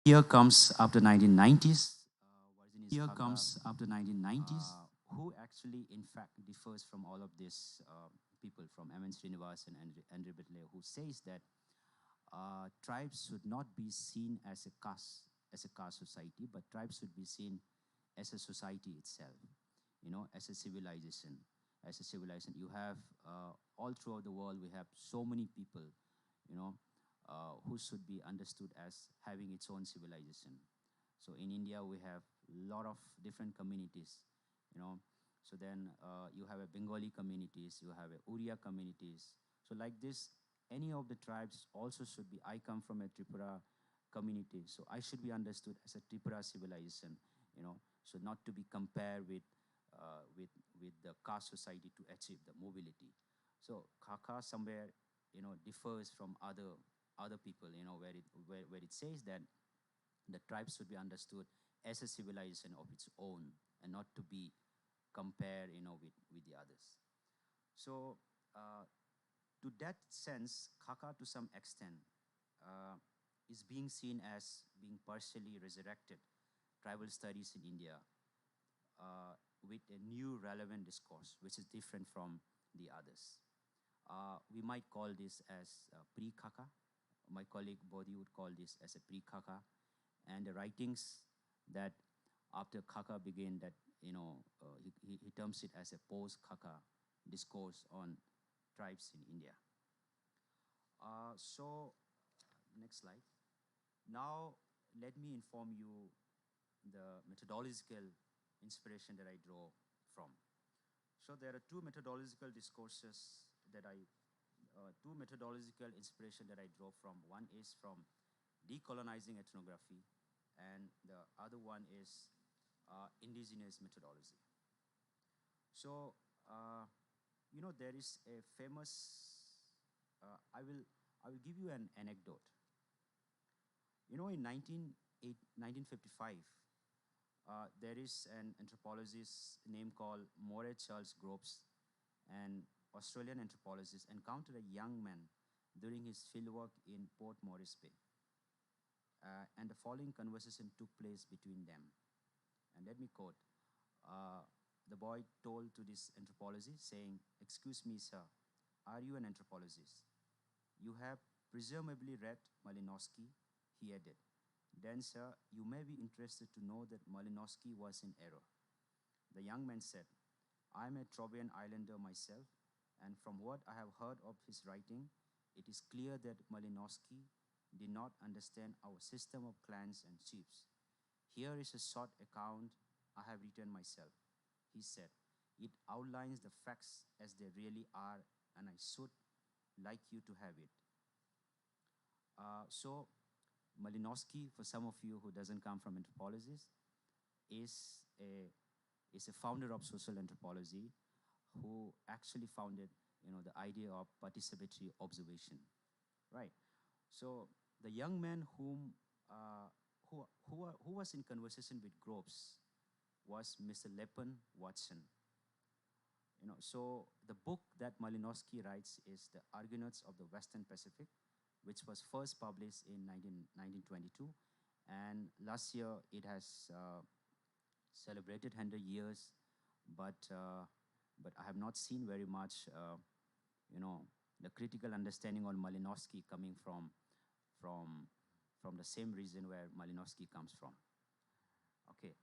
Here comes after 1990s. Version is Here Hakka, comes after 1990s. who actually, in fact, differs from all of these people from M.N. Srinivas and Andre Bitley, who says that tribes should not be seen as a caste society, but tribes should be seen as a society itself, as a civilization. As a civilization, you have all throughout the world, we have so many people, you know, who should be understood as having its own civilization. So in India, we have a lot of different communities, you know. So then you have a Bengali communities, you have a Uriya communities. So like this, any of the tribes also should be, I come from a Tripura community, so I should be understood as a Tripura civilization, so not to be compared with the caste society to achieve the mobility. So Khaka somewhere, differs from other people, where it says that the tribes should be understood as a civilization of its own and not to be compared, with the others. So to that sense, Khaka to some extent uh, is being seen as being partially resurrected tribal studies in India with a new relevant discourse, which is different from the others. We might call this as pre-Khaka. My colleague Bodhi would call this as a pre-Khaka. And the writings that after Khaka began, that he terms it as a post-Khaka discourse on tribes in India. So next slide. Now let me inform you the methodological inspiration that I draw from. So there are two methodological inspiration that I draw from. One is from decolonizing ethnography, and the other one is indigenous methodology. So, there is a famous, I will give you an anecdote. In 1955, There is an anthropologist named called Moray Charles Groves, an Australian anthropologist, encountered a young man during his fieldwork in Port Moresby. And the following conversation took place between them. And let me quote, uh, the boy told to this anthropologist saying, "Excuse me, sir, are you an anthropologist? You have presumably read Malinowski," he added. "Then, sir, you may be interested to know that Malinowski was in error." The young man said, "I am a Trobriand islander myself, and from what I have heard of his writing, it is clear that Malinowski did not understand our system of clans and chiefs. Here is a short account I have written myself," he said. "It outlines the facts as they really are, and I should like you to have it." So Malinowski, for some of you who doesn't come from anthropologists, is a is a founder of social anthropology who actually founded, the idea of participatory observation, right? So the young man who was in conversation with Groves was Mr. Lepon Watson. So the book that Malinowski writes is The Argonauts of the Western Pacific, which was first published in 1922, and last year it has celebrated 100 years, but I have not seen very much, you know, the critical understanding on Malinowski coming from from the same region where Malinowski comes from. Okay,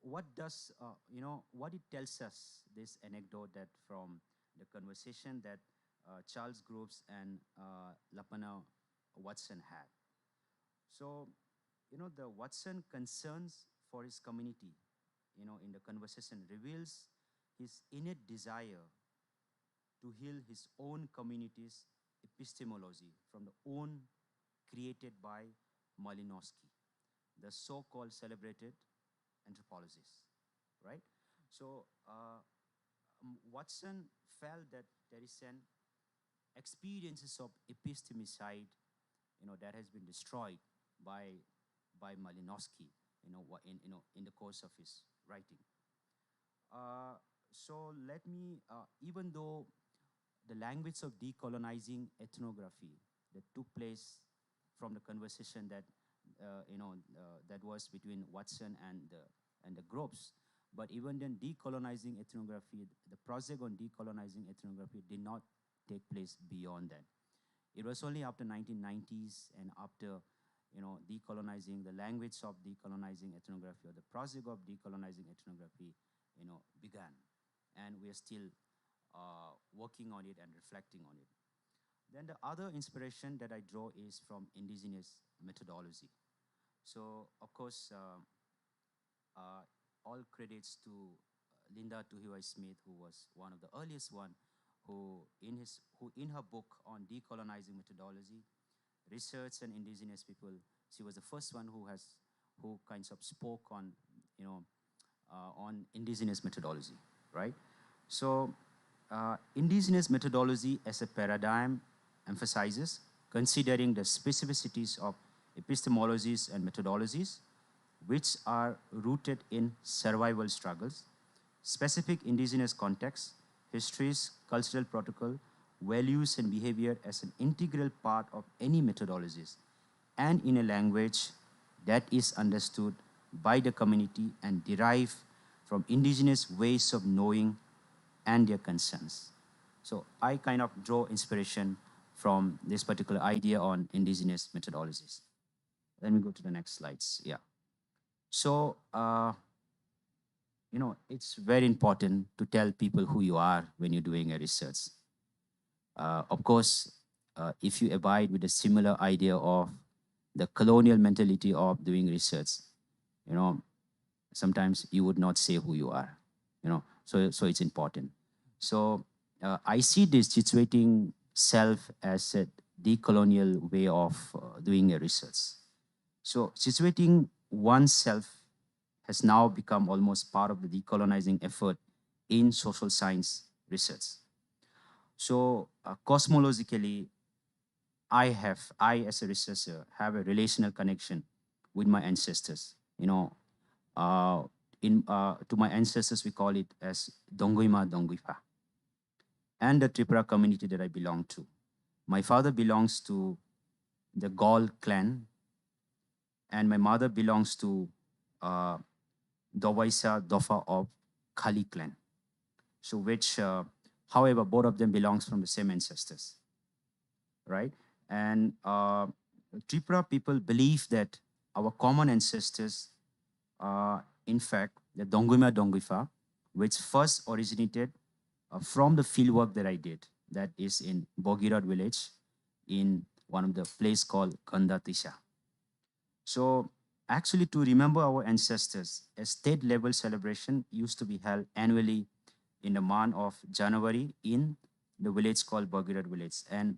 what does what it tells us, this anecdote, that from the conversation that Charles Groves and Lapana Watson had. So, the Watson concerns for his community, in the conversation reveals his innate desire to heal his own community's epistemology from the own created by Malinowski, the so-called celebrated anthropologist, right? So Watson felt that there is an experiences of epistemicide, that has been destroyed by Malinowski, in the course of his writing. So let me, even though the language of decolonizing ethnography that took place from the conversation that was between Watson and the Groves, but even then, decolonizing ethnography, the project on decolonizing ethnography did not take place beyond that. It was only after 1990s and after, decolonizing, the language of decolonizing ethnography, or the project of decolonizing ethnography, began. And we are still working on it and reflecting on it. Then the other inspiration that I draw is from indigenous methodology. So, of course, all credits to Linda Tuhiwai Smith, who was one of the earliest one, who in her book on decolonizing methodology, research and indigenous people, she was the first one who kinds of spoke on indigenous methodology, right? So, indigenous methodology as a paradigm emphasizes considering the specificities of epistemologies and methodologies, which are rooted in survival struggles, specific indigenous contexts, histories, cultural protocol, values, and behavior as an integral part of any methodologies, and in a language that is understood by the community and derived from indigenous ways of knowing and their concerns. So I kind of draw inspiration from this particular idea on indigenous methodologies. Let me go to the next slides. Yeah. So, it's very important to tell people who you are when you're doing a research. Of course, if you abide with a similar idea of the colonial mentality of doing research, you know, sometimes you would not say who you are, so it's important. So I see this situating self as a decolonial way of doing a research. So situating oneself has now become almost part of the decolonizing effort in social science research. So cosmologically, I as a researcher have a relational connection with my ancestors. Uh, to my ancestors, we call it as Dongoima Donguipa, and the Tripura community that I belong to. My father belongs to the Gaul clan, and my mother belongs to uh, Dovaisa Dofa of Kali clan. So, however, both of them belongs from the same ancestors, right? And Tripura people believe that our common ancestors are, in fact, the Donguma Dongifa, which first originated from the fieldwork that I did, that is in Bogirat village, in one of the place called Kandatisha. So actually, to remember our ancestors, a state level celebration used to be held annually in the month of January in the village called Bogirat village. And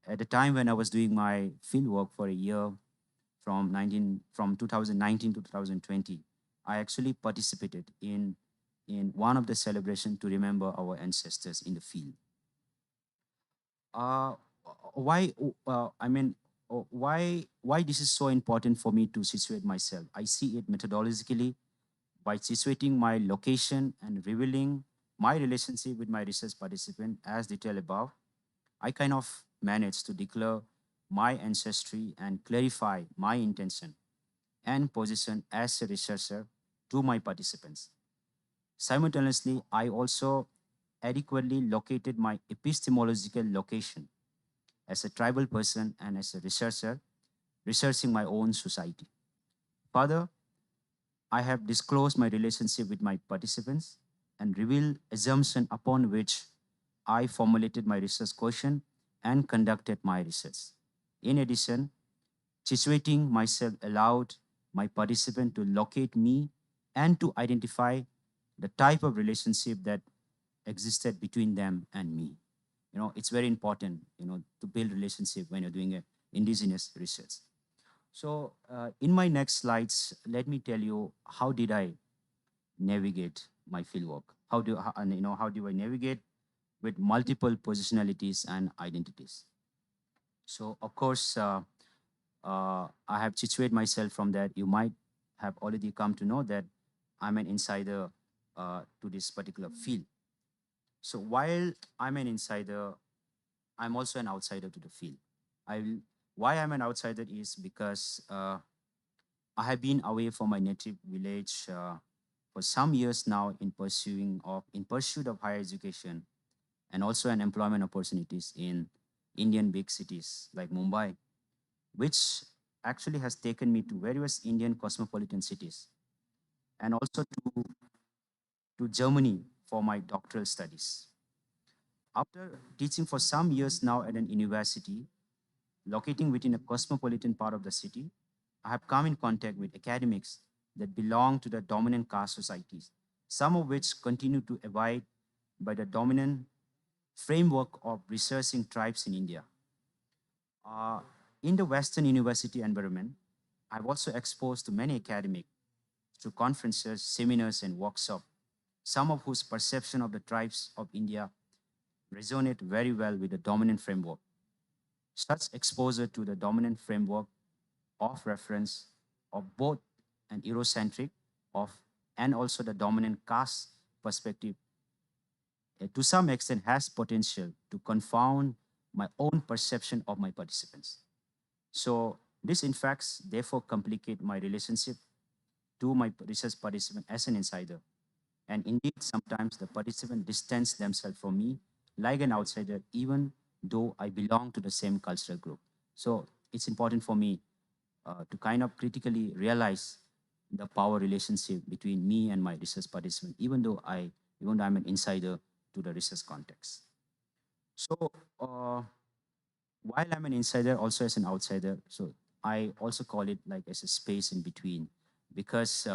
at the time when I was doing my field work for a year from 2019 to 2020, I actually participated in one of the celebration to remember our ancestors in the field. Uh, why? I mean, why this is so important for me to situate myself? I see it methodologically by situating my location and revealing my relationship with my research participant as detailed above. I kind of managed to declare my ancestry and clarify my intention and position as a researcher to my participants. Simultaneously, I also adequately located my epistemological location as a tribal person and as a researcher researching my own society. Further, I have disclosed my relationship with my participants and revealed assumption upon which I formulated my research question and conducted my research. In addition, situating myself allowed my participant to locate me and to identify the type of relationship that existed between them and me. It's very important, to build relationship when you're doing a indigenous research. So in my next slides, let me tell you how did I navigate my fieldwork? How do I navigate with multiple positionalities and identities? So of course, I have situated myself from that. You might have already come to know that I'm an insider to this particular field. So while I'm an insider, I'm also an outsider to the field. I will, why I'm an outsider is because I have been away from my native village for some years now in pursuit of higher education and also an employment opportunities in Indian big cities like Mumbai, which actually has taken me to various Indian cosmopolitan cities and also to Germany for my doctoral studies. After teaching for some years now at an university locating within a cosmopolitan part of the city, I have come in contact with academics that belong to the dominant caste societies, some of which continue to abide by the dominant framework of researching tribes in India. Uh, in the Western university environment, I've also exposed to many academics through conferences, seminars, and workshops, some of whose perception of the tribes of India resonate very well with the dominant framework. Such exposure to the dominant framework of reference of both an Eurocentric of and also the dominant caste perspective to some extent has potential to confound my own perception of my participants. So this in fact therefore complicate my relationship to my research participant as an insider. And indeed, sometimes the participant distance themselves from me like an outsider, even though I belong to the same cultural group. So it's important for me to kind of critically realize the power relationship between me and my research participant, even though I'm an insider to the research context. So while I'm an insider, also as an outsider, so I also call it like as a space in between, because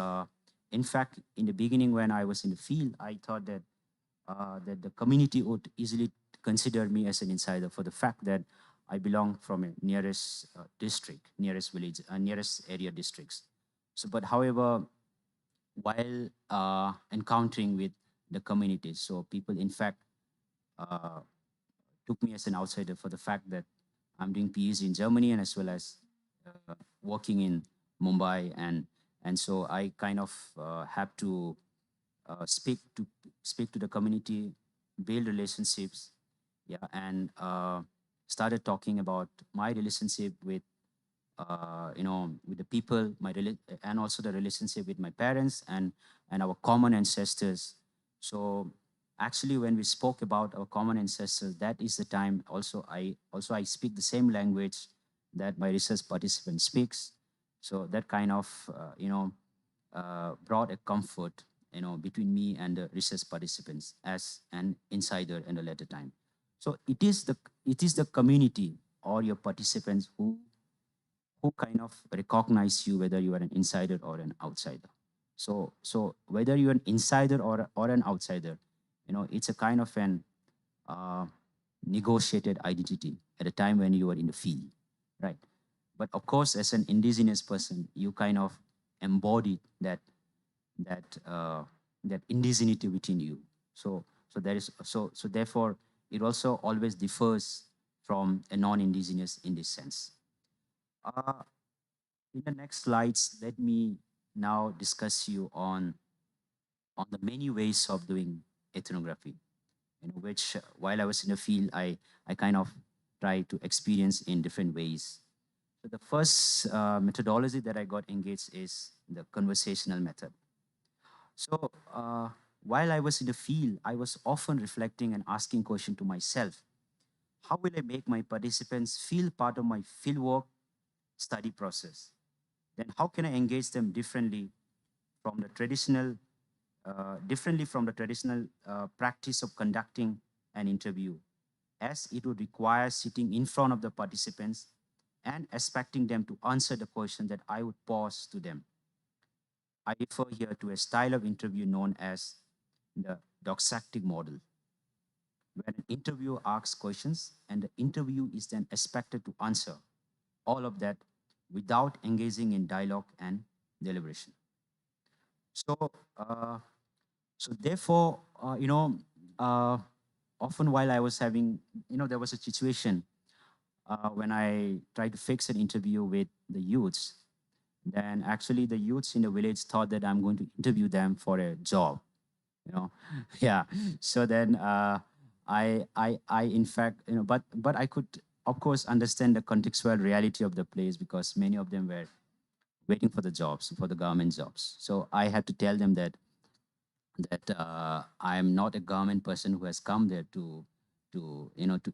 in fact, in the beginning when I was in the field, I thought that the community would easily consider me as an insider for the fact that I belong from a nearest district, nearest village, nearest area districts. So, but however, while encountering with the communities, so people in fact uh, took me as an outsider for the fact that I'm doing PhD in Germany and as well as working in Mumbai, and so I kind of have to uh, speak to speak to the community, build relationships, yeah, and started talking about my relationship with with the people, and also the relationship with my parents and our common ancestors. So actually, when we spoke about our common ancestors, that is the time also I speak the same language that my research participant speaks. So that kind of brought a comfort between me and the research participants as an insider in a later time. So it is the community or your participants who kind of recognize you whether you are an insider or an outsider. So whether you're an insider or an outsider, it's a kind of an uh, negotiated identity at a time when you are in the field, right? But of course, as an indigenous person, you kind of embody that indigeneity within you. So therefore, it also always differs from a non-indigenous in this sense. Uh, in the next slides, let me now discuss you on the many ways of doing ethnography, which while I was in the field, I kind of try to experience in different ways. So the first methodology that I got engaged is the conversational method. So while I was in the field, I was often reflecting and asking questions to myself. How will I make my participants feel part of my fieldwork study process? Then how can I engage them from the traditional, differently from the traditional practice of conducting an interview, as it would require sitting in front of the participants and expecting them to answer the question that I would pose to them. I refer here to a style of interview known as the doxastic model, where an interviewer asks questions and the interview is then expected to answer all of that without engaging in dialogue and deliberation. So, uh, therefore, uh, often while I was having, there was a situation when I tried to fix an interview with the youths. Then actually, the youths in the village thought that I'm going to interview them for a job. You know, yeah. So then I in fact, but I could of course understand the contextual reality of the place because many of them were waiting for the jobs, for the government jobs. So I had to tell them that I am not a government person who has come there to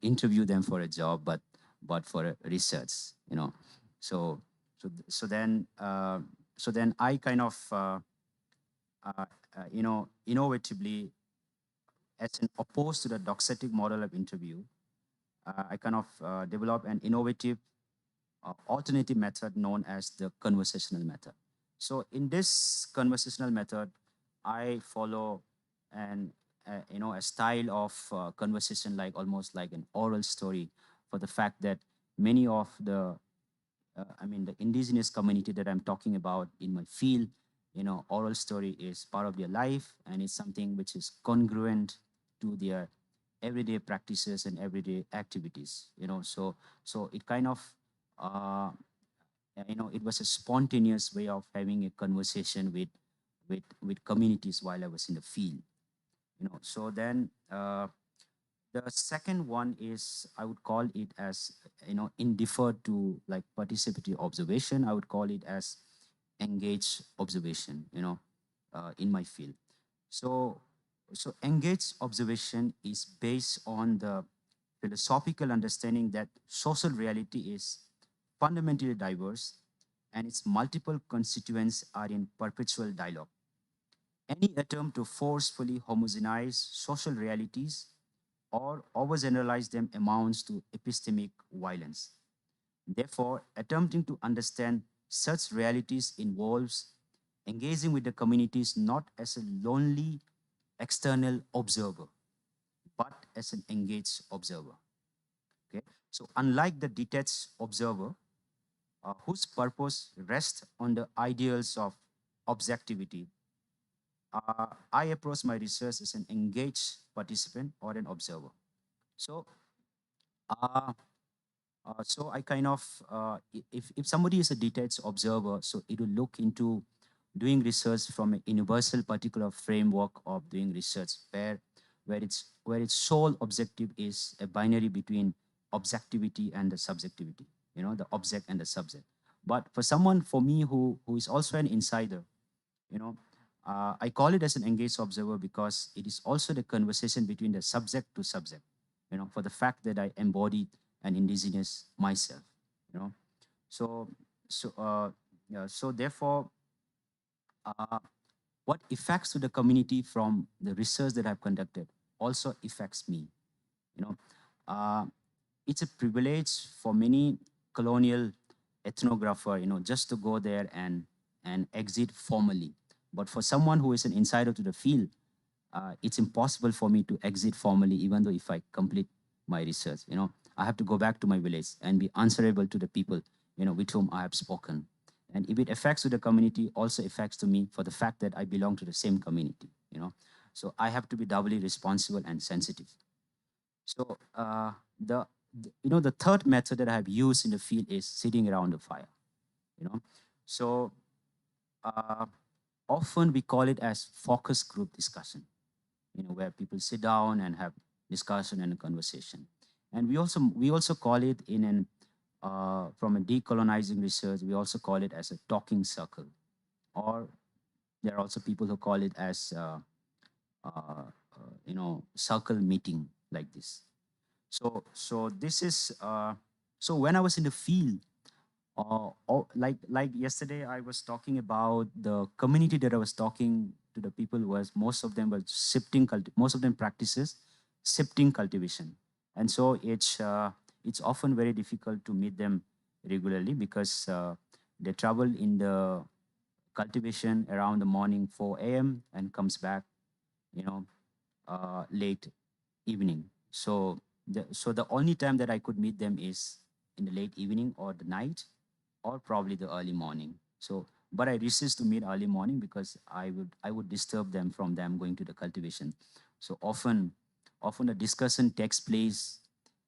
interview them for a job, but for a research. So so then I kind of innovatively, as an opposed to the doxatic model of interview, I kind of develop an innovative alternative method known as the conversational method. So in this conversational method, I follow an a style of conversation like almost like an oral story, for the fact that many of the indigenous community that I'm talking about in my field, oral story is part of their life and it's something which is congruent to their everyday practices and everyday activities. So it kind of uh, it was a spontaneous way of having a conversation with communities while I was in the field. So then the second one is, I would call it as, in deferred to like participatory observation, I would call it as engaged observation, in my field. So, so engaged observation is based on the philosophical understanding that social reality is fundamentally diverse and its multiple constituents are in perpetual dialogue. Any attempt to forcefully homogenize social realities or overgeneralize them amounts to epistemic violence. Therefore, attempting to understand such realities involves engaging with the communities not as a lonely external observer, but as an engaged observer. Okay? So, unlike the detached observer, whose purpose rests on the ideals of objectivity, I approach my research as an engaged participant or an observer. So, uh, So I kind of, if somebody is a detached observer, so it will look into doing research from a universal particular framework of doing research where its sole objective is a binary between objectivity and the subjectivity, the object and the subject. But for someone, for me, who is also an insider, you know, I call it as an engaged observer because it is also the conversation between the subject to subject, for the fact that I embodied an indigenous myself, you know. So, yeah, so therefore, uh, what effects to the community from the research that I've conducted also affects me, you know. Uh, it's a privilege for many colonial ethnographer, just to go there and exit formally. But for someone who is an insider to the field, it's impossible for me to exit formally, even though if I complete my research, I have to go back to my village and be answerable to the people, with whom I have spoken. And if it affects to the community, also affects to me for the fact that I belong to the same community, So I have to be doubly responsible and sensitive. So the third method that I have used in the field is sitting around the fire. You know, so uh, often we call it as focus group discussion. Where people sit down and have discussion and a conversation. And we also call it in an from a decolonizing research, we also call it as a talking circle, or there are also people who call it as circle meeting like this. So this is so when I was in the field, like yesterday, I was talking about the community that I was talking to the people was most of them were most of them practices shifting cultivation, and so it's often very difficult to meet them regularly because they travel in the cultivation around the morning 4 a.m. and comes back, you know, late evening. So the only time that I could meet them is in the late evening or the night or probably the early morning. So, but I resist to meet early morning because I would disturb them from them going to the cultivation. So often the discussion takes place,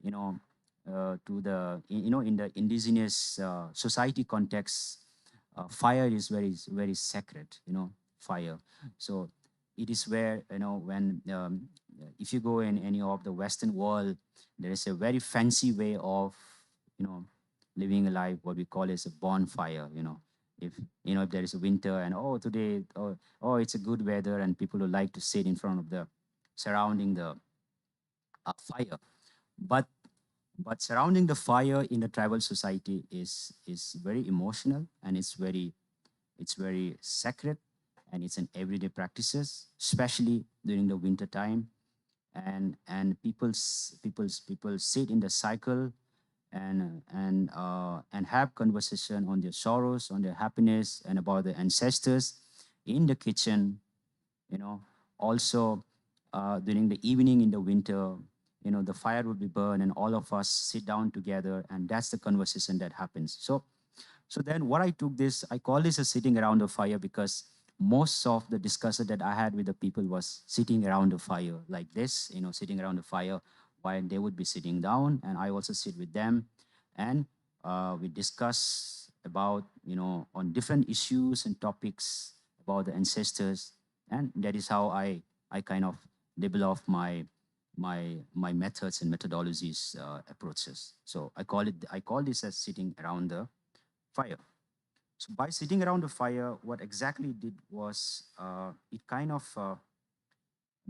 you know, to the in the indigenous society context. Fire is very sacred, fire. So it is where when if you go in any of the Western world, there is a very fancy way of you know living a life, what we call as a bonfire. If there is a winter and today, it's a good weather, and people who like to sit in front of the surrounding the fire. But but surrounding the fire in the tribal society is very emotional, and it's very sacred, and it's an everyday practices, especially during the winter time. And people sit in the cycle and have conversation on their sorrows, on their happiness, and about the ancestors in the kitchen. Also, during the evening in the winter, the fire would be burned, and all of us sit down together, and that's the conversation that happens. So then what I took this, I call this a sitting around the fire because most of the discussion that I had with the people was sitting around the fire like this, sitting around the fire while they would be sitting down, and I also sit with them, and we discuss about, on different issues and topics about the ancestors, and that is how I kind of develop my methods and methodologies, approaches. So I call this as sitting around the fire. So by sitting around the fire, what exactly it did was it kind of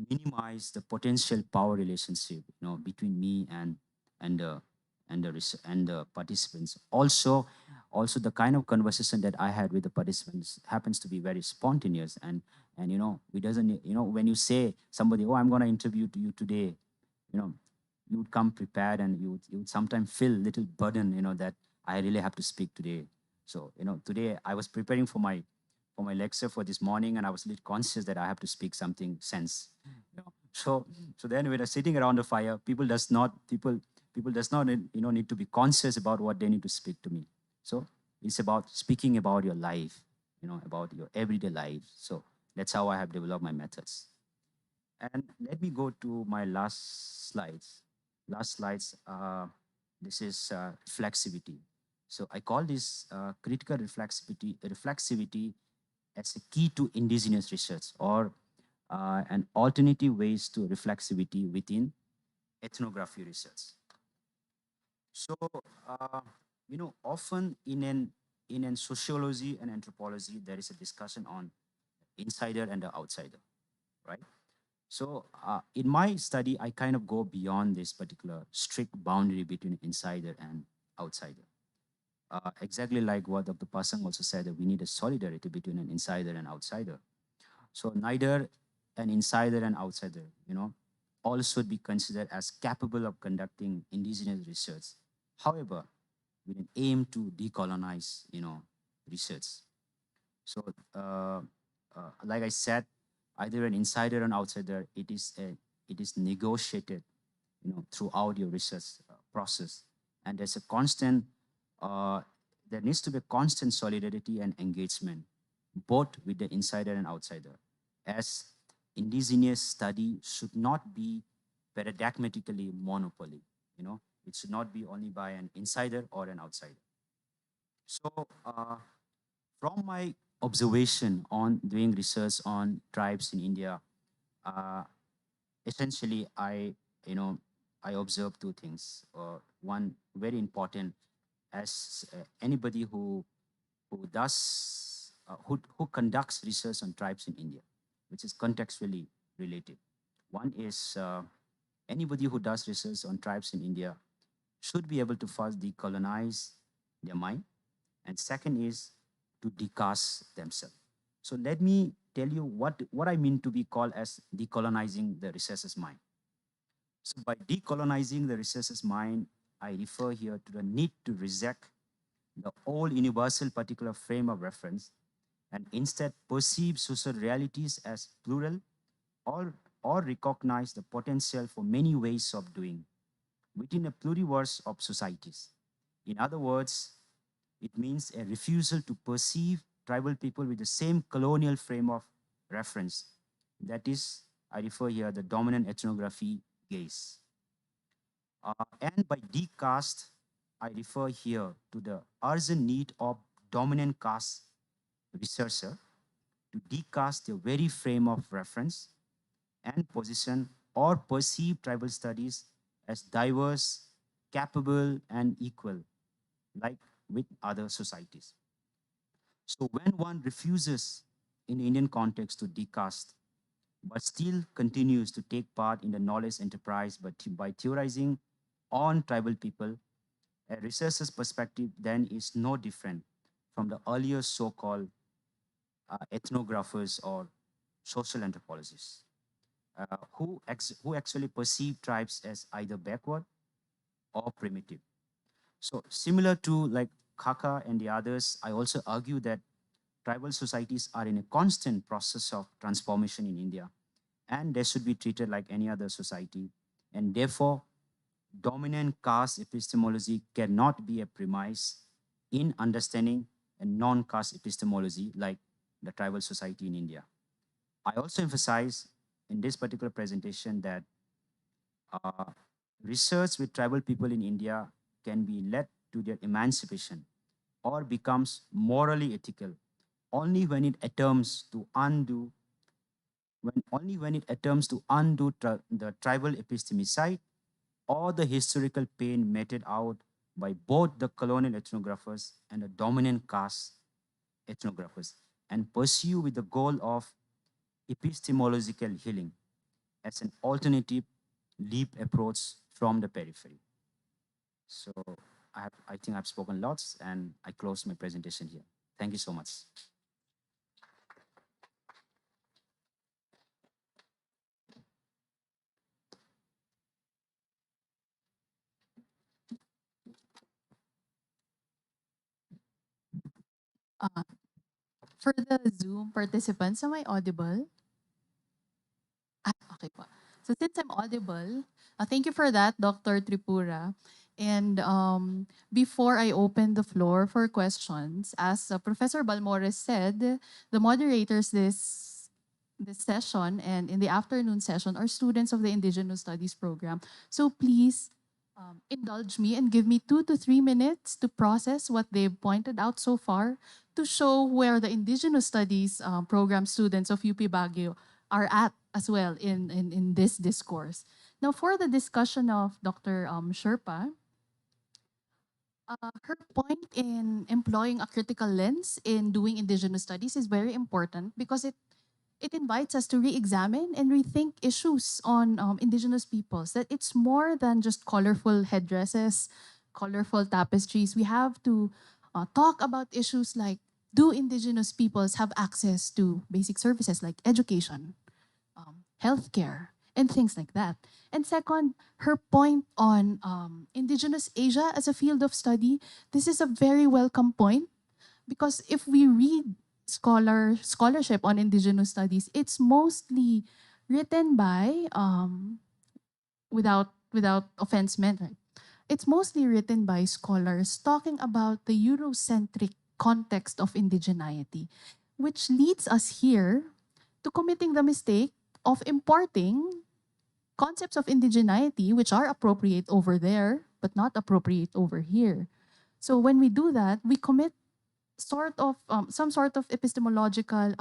minimized the potential power relationship, between me and the and the participants. Also the kind of conversation that I had with the participants happens to be very spontaneous, and we doesn't when you say somebody, I'm going to interview to you today, you know you would come prepared, and you would sometimes feel little burden, that I really have to speak today. So today I was preparing for my lecture for this morning, and I was a little conscious that I have to speak something sense. So then when I sitting around the fire, people does not need to be conscious about what they need to speak to me. So it's about speaking about your life, about your everyday life. So that's how I have developed my methods. And let me go to my last slides. This is reflexivity. So I call this critical reflexivity as a key to indigenous research, or an alternative ways to reflexivity within ethnography research. So, uh, often in sociology and anthropology, there is a discussion on insider and the outsider, right? So, in my study, I kind of go beyond this particular strict boundary between insider and outsider. Exactly like what Dr. Pasang also said, that we need a solidarity between an insider and outsider. So neither an insider and outsider, all should be considered as capable of conducting indigenous research. However, with an aim to decolonize, research. So, like I said, either an insider or an outsider, it is negotiated, throughout your research process, and there's a constant, uh, there needs to be constant solidarity and engagement, both with the insider and outsider, as indigenous study should not be paradigmatically monopoly. It should not be only by an insider or an outsider. So, from my observation on doing research on tribes in India, uh, essentially you know, I observe two things. One very important, as anybody who does who conducts research on tribes in India, which is contextually related. One is anybody who does research on tribes in India should be able to first decolonize their mind, and second is to decast themselves. So let me tell you what I mean to be called as decolonizing the researcher's mind. So by decolonizing the researcher's mind, I refer here to the need to reject the old universal particular frame of reference and instead perceive social realities as plural, or, or recognize the potential for many ways of doing within a pluriverse of societies. In other words, it means a refusal to perceive tribal people with the same colonial frame of reference. That is, I refer here the dominant ethnography gaze. And by decast, I refer here to the urgent need of dominant caste researcher to decast the very frame of reference and position or perceive tribal studies as diverse, capable, and equal, like with other societies. So when one refuses in the Indian context to decast, but still continues to take part in the knowledge enterprise by theorizing on tribal people, a researcher's perspective then is no different from the earlier so-called ethnographers or social anthropologists who actually perceive tribes as either backward or primitive. So similar to like Kaka and the others, I also argue that tribal societies are in a constant process of transformation in India, and they should be treated like any other society. And therefore, dominant caste epistemology cannot be a premise in understanding a non-caste epistemology like the tribal society in India. I also emphasize in this particular presentation that uh, research with tribal people in India can be led to their emancipation or becomes morally ethical only when it attempts to undo the tribal epistemicide or the historical pain meted out by both the colonial ethnographers and the dominant caste ethnographers, and pursue with the goal of epistemological healing as an alternative leap approach from the periphery. So I think I've spoken lots and I close my presentation here. Thank you so much. Uh, for the Zoom participants, am I audible? Ah, okay po. So since I'm audible, thank you for that, Dr. Tripura. And before I open the floor for questions, as Professor Balmores said, the moderators this session and in the afternoon session are students of the Indigenous Studies program. So please indulge me and give me 2 to 3 minutes to process what they've pointed out so far to show where the Indigenous Studies program students of UP Baguio are at as well in this discourse. Now, for the discussion of Dr. Sherpa, her point in employing a critical lens in doing Indigenous studies is very important because it invites us to re-examine and rethink issues on Indigenous peoples, that it's more than just colorful headdresses, colorful tapestries. We have to talk about issues like, do Indigenous peoples have access to basic services like education, healthcare, and things like that. And second, her point on Indigenous Asia as a field of study, this is a very welcome point because if we read scholarship on Indigenous studies, it's mostly written by without offense meant, right? It's mostly written by scholars talking about the Eurocentric context of indigeneity, which leads us here to committing the mistake of importing concepts of indigeneity which are appropriate over there but not appropriate over here. So when we do that, we commit some sort of epistemological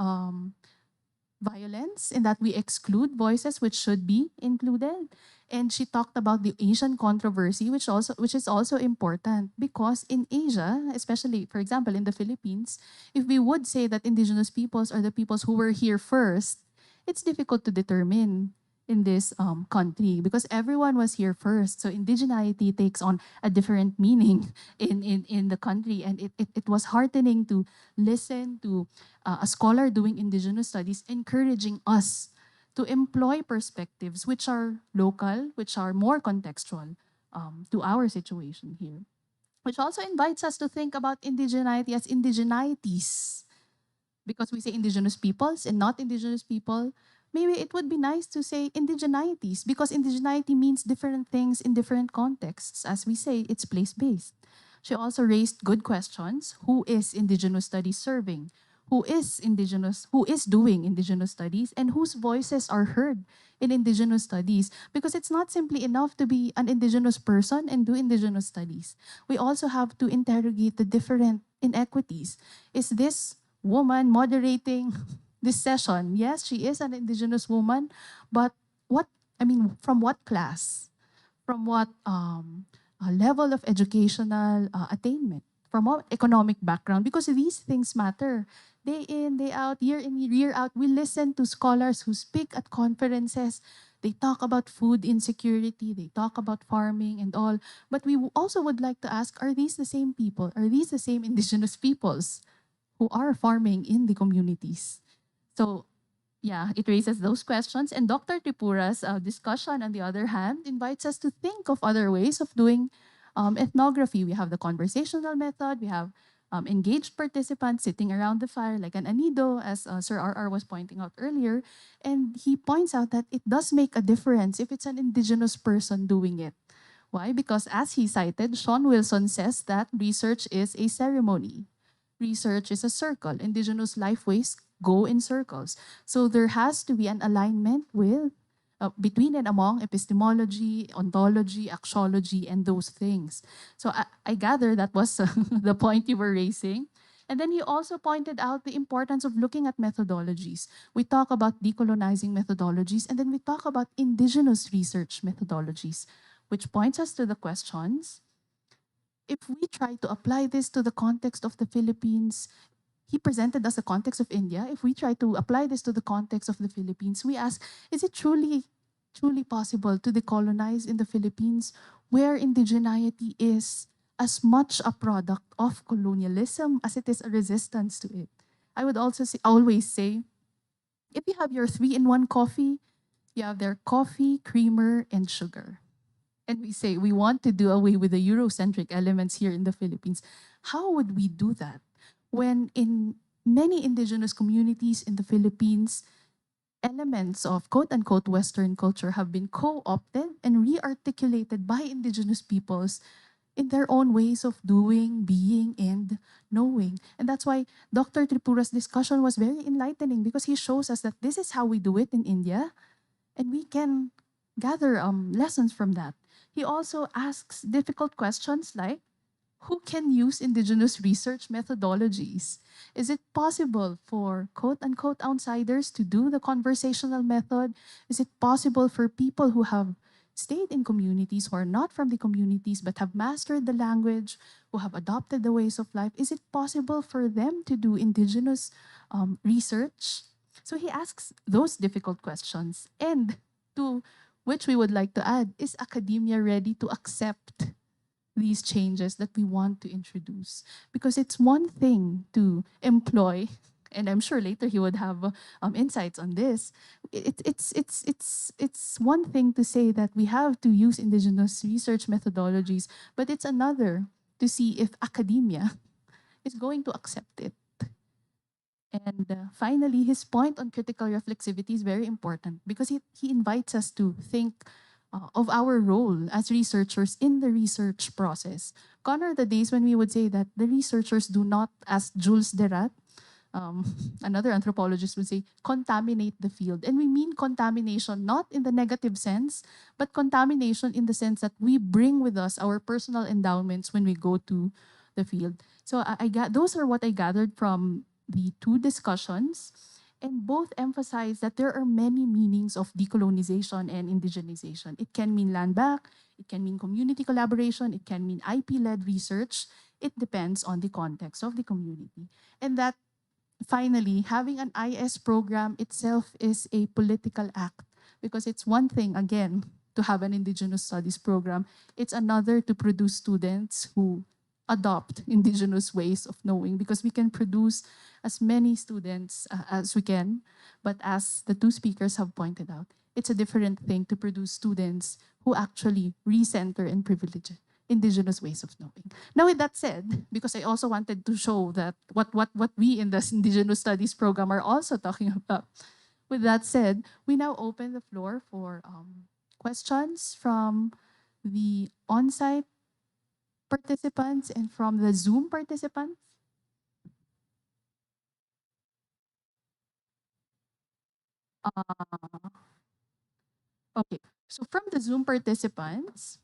violence in that we exclude voices which should be included. And she talked about the Asian controversy, which is also important because in Asia, especially for example in the Philippines, if we would say that Indigenous peoples are the peoples who were here first, it's difficult to determine in this country because everyone was here first. So indigeneity takes on a different meaning in the country. And it was heartening to listen to a scholar doing Indigenous studies encouraging us to employ perspectives which are local, which are more contextual to our situation here. Which also invites us to think about indigeneity as indigenities. Because we say Indigenous peoples and not Indigenous people, maybe it would be nice to say indigenities because indigeneity means different things in different contexts. As we say, it's place-based. She also raised good questions. Who is Indigenous studies serving? Who is Indigenous? Who is doing Indigenous studies? And whose voices are heard in Indigenous studies? Because it's not simply enough to be an Indigenous person and do Indigenous studies. We also have to interrogate the different inequities. Is this woman moderating this session? Yes, she is an Indigenous woman, but from what class? From what level of educational attainment? From what economic background? Because these things matter. Day in, day out, year in, year out, we listen to scholars who speak at conferences. They talk about food insecurity, they talk about farming and all. But we also would like to ask, are these the same people? Are these the same Indigenous peoples who are farming in the communities? So yeah, it raises those questions. And Dr. Tripura's discussion, on the other hand, invites us to think of other ways of doing ethnography. We have the conversational method. We have engaged participants sitting around the fire like an anido, as Sir R.R. was pointing out earlier. And he points out that it does make a difference if it's an Indigenous person doing it. Why? Because as he cited, Sean Wilson says that research is a ceremony. Research is a circle. Indigenous lifeways go in circles. So there has to be an alignment with between and among epistemology, ontology, axiology, and those things. So I gather that was the point you were raising. And then he also pointed out the importance of looking at methodologies. We talk about decolonizing methodologies, and then we talk about indigenous research methodologies, which points us to the questions. If we try to apply this to the context of the Philippines, he presented us the context of India. If we try to apply this to the context of the Philippines, we ask, is it truly possible to decolonize in the Philippines where indigeneity is as much a product of colonialism as it is a resistance to it? I would also always say, if you have your 3-in-1 coffee, you have their coffee, creamer, and sugar. And we say we want to do away with the Eurocentric elements here in the Philippines. How would we do that when in many indigenous communities in the Philippines, elements of quote-unquote Western culture have been co-opted and re-articulated by indigenous peoples in their own ways of doing, being, and knowing. And that's why Dr. Tripura's discussion was very enlightening because he shows us that this is how we do it in India, and we can gather lessons from that. He also asks difficult questions like, who can use indigenous research methodologies? Is it possible for quote unquote outsiders to do the conversational method? Is it possible for people who have stayed in communities who are not from the communities but have mastered the language, who have adopted the ways of life? Is it possible for them to do indigenous research? So he asks those difficult questions. And to which we would like to add, is academia ready to accept these changes that we want to introduce? Because it's one thing to employ, and I'm sure later he would have insights on this. It's one thing to say that we have to use indigenous research methodologies, but it's another to see if academia is going to accept it. And finally, his point on critical reflexivity is very important because he invites us to think of our role as researchers in the research process. Gone are the days when we would say that the researchers do not, as Jules Derat, um, another anthropologist would say, contaminate the field. And we mean contamination not in the negative sense, but contamination in the sense that we bring with us our personal endowments when we go to the field. So I got those are what I gathered from the two discussions, and both emphasize that there are many meanings of decolonization and indigenization. It can mean land back, it can mean community collaboration, it can mean IP-led research. It depends on the context of the community. And that finally, having an IS program itself is a political act because it's one thing, again, to have an Indigenous Studies program. It's another to produce students who adopt Indigenous ways of knowing, because we can produce as many students as we can. But as the two speakers have pointed out, it's a different thing to produce students who actually recenter and privilege Indigenous ways of knowing. Now, with that said, because I also wanted to show that what we in this Indigenous Studies program are also talking about, with that said, we now open the floor for questions from the on-site participants and from the Zoom participants. Okay, so from the Zoom participants,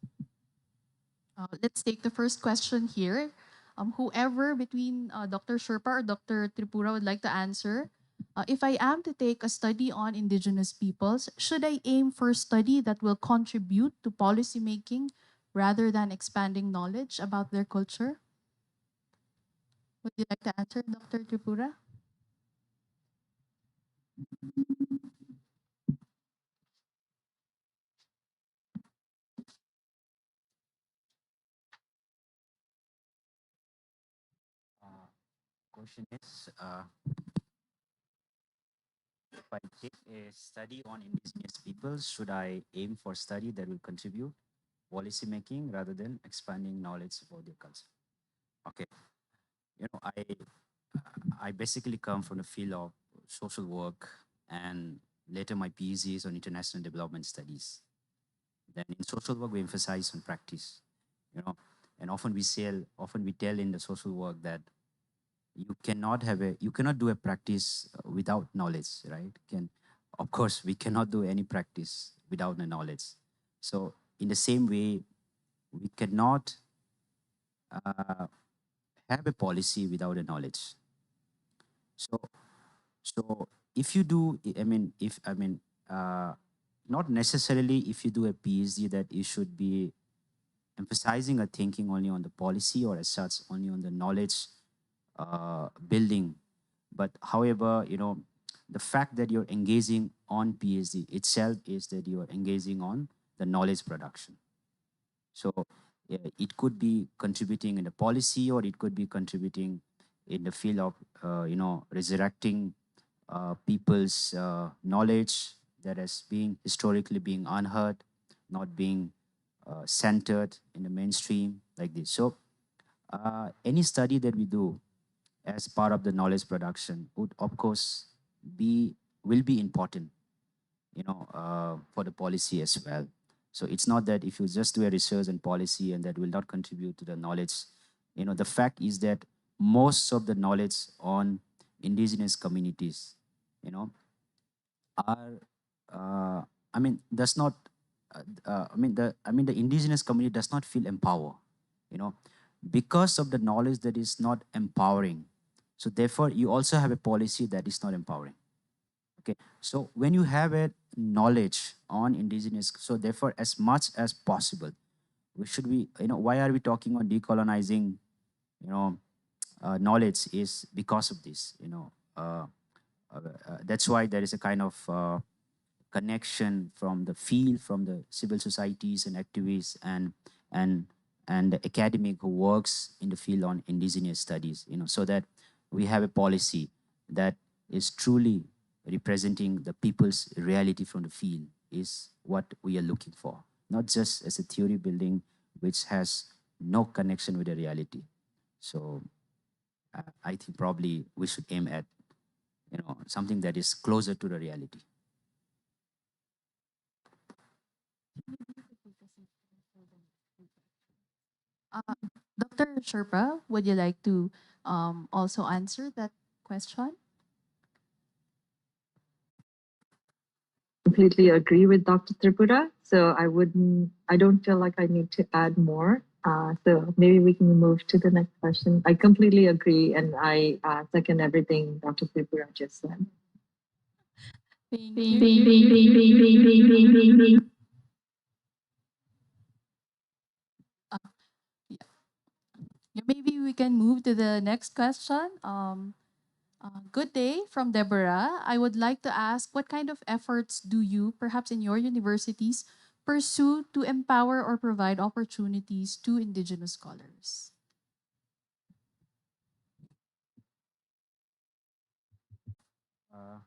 let's take the first question here. Whoever between Dr. Sherpa or Dr. Tripura would like to answer. If I am to take a study on Indigenous peoples, should I aim for a study that will contribute to policymaking rather than expanding knowledge about their culture? Would you like to answer, Dr. Tripura? Uh, Question is, if I take a study on indigenous peoples, should I aim for study that will contribute policy making rather than expanding knowledge about their culture? Okay, you know, I basically come from the field of social work, and later my PhD is on international development studies. Then in social work, we emphasize on practice, you know, and often we tell in the social work that you cannot do a practice without knowledge, right? Of course, we cannot do any practice without the knowledge. So in the same way, we cannot uh, have a policy without a knowledge. So so if you do, if uh, not necessarily if you do a PhD that you should be emphasizing or thinking only on the policy or as such only on the knowledge building. But however, the fact that you're engaging on PhD itself is that you are engaging on the knowledge production. So it could be contributing in the policy, or it could be contributing in the field of resurrecting people's knowledge that has been historically being unheard, not being centered in the mainstream like this. So any study that we do as part of the knowledge production would of course be will be important, for the policy as well. So it's not that if you just do a research and policy and that will not contribute to the knowledge. The fact is that most of the knowledge on indigenous communities, are, uh, does not. the indigenous community does not feel empowered, you know, because of the knowledge that is not empowering. So therefore, you also have a policy that is not empowering. Okay, so when you have a knowledge on indigenous, so therefore, as much as possible, we should be, why are we talking on decolonizing, you know, knowledge is because of this, that's why there is a kind of connection from the field, from the civil societies and activists and and the academic who works in the field on indigenous studies, so that we have a policy that is truly representing the people's reality from the field is what we are looking for, not just as a theory building which has no connection with the reality. So I think probably we should aim at something that is closer to the reality. Uh, Dr. Sherpa, would you like to also answer that question? Completely agree with Dr. Tripura. So I don't feel like I need to add more. So maybe we can move to the next question. I completely agree and I second everything Dr. Tripura just said. Thank you. Uh, yeah. Yeah, maybe we can move to the next question. Good day from Deborah. I would like to ask what kind of efforts do you, perhaps in your universities, pursue to empower or provide opportunities to Indigenous scholars? Uh,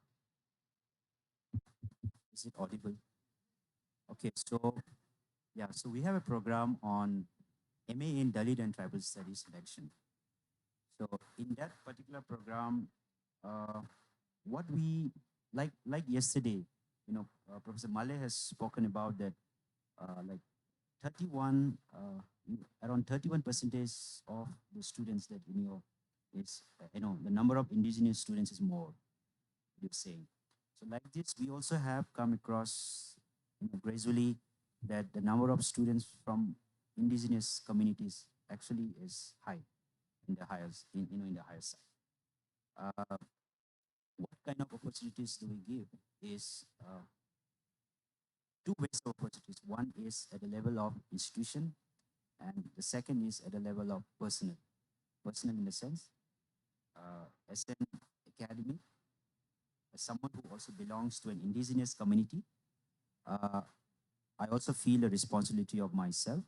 is it audible? Okay, so yeah, so we have a program on MA in Dalit and Tribal Studies selection. So in that particular program, uh, what we like yesterday, Professor Male has spoken about that, like 31, around 31 percentage of the students that is, the number of indigenous students is more. You're saying. So like this, we also have come across, gradually, that the number of students from indigenous communities actually is high in the highest, in the higher side. Uh, what kind of opportunities do we give is two ways of opportunities. One is at the level of institution, and the second is at the level of personal. Personal in the sense, as an academic, as someone who also belongs to an indigenous community, uh, I also feel a responsibility of myself,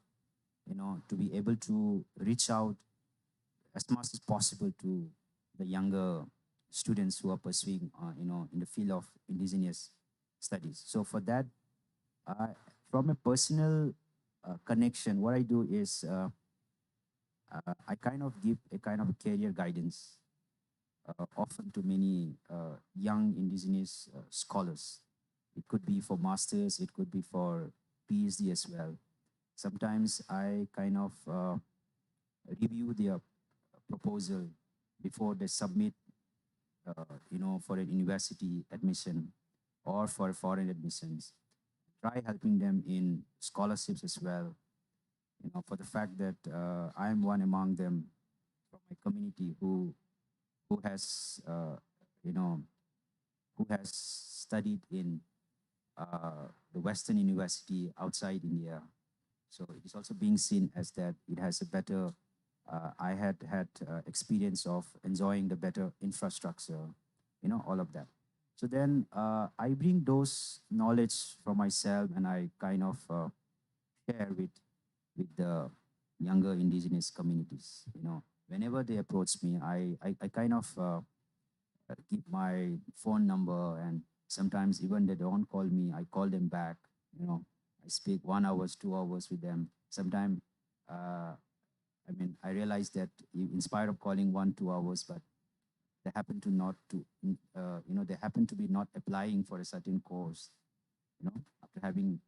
to be able to reach out as much as possible to the younger students who are pursuing, in the field of indigenous studies. So for that, from a personal connection, what I do is I kind of give a kind of a career guidance, often to many young indigenous scholars. It could be for masters, it could be for PhD as well. Sometimes I kind of review their proposal before they submit, for an university admission or for foreign admissions. Try helping them in scholarships as well. For the fact that I am one among them from my community who has, you know, who has studied in the Western University outside India. So it is also being seen as that it has a better, I had experience of enjoying the better infrastructure, all of that. So then I bring those knowledge from myself and I kind of share with the younger indigenous communities. Whenever they approach me, I kind of keep my phone number, and sometimes even they don't call me, I call them back. I speak 1 hours, 2 hours with them. Sometimes, I realize that in spite of calling 1, 2 hours, but they happen to not to, they happen to be not applying for a certain course, after having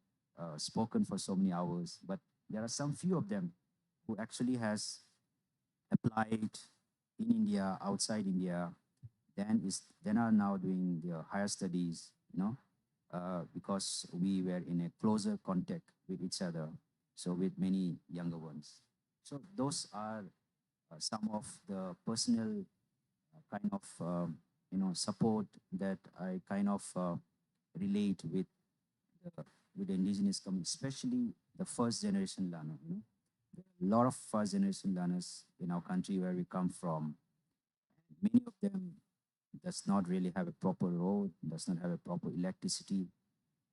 spoken for so many hours. But there are some few of them who actually has applied in India, outside India, then are now doing their higher studies, because we were in a closer contact with each other, so with many younger ones. So those are some of the personal kind of support that I kind of relate the, with the indigenous community, especially the first generation learner. There are a lot of first generation learners in our country where we come from. Many of them does not really have a proper road, does not have a proper electricity.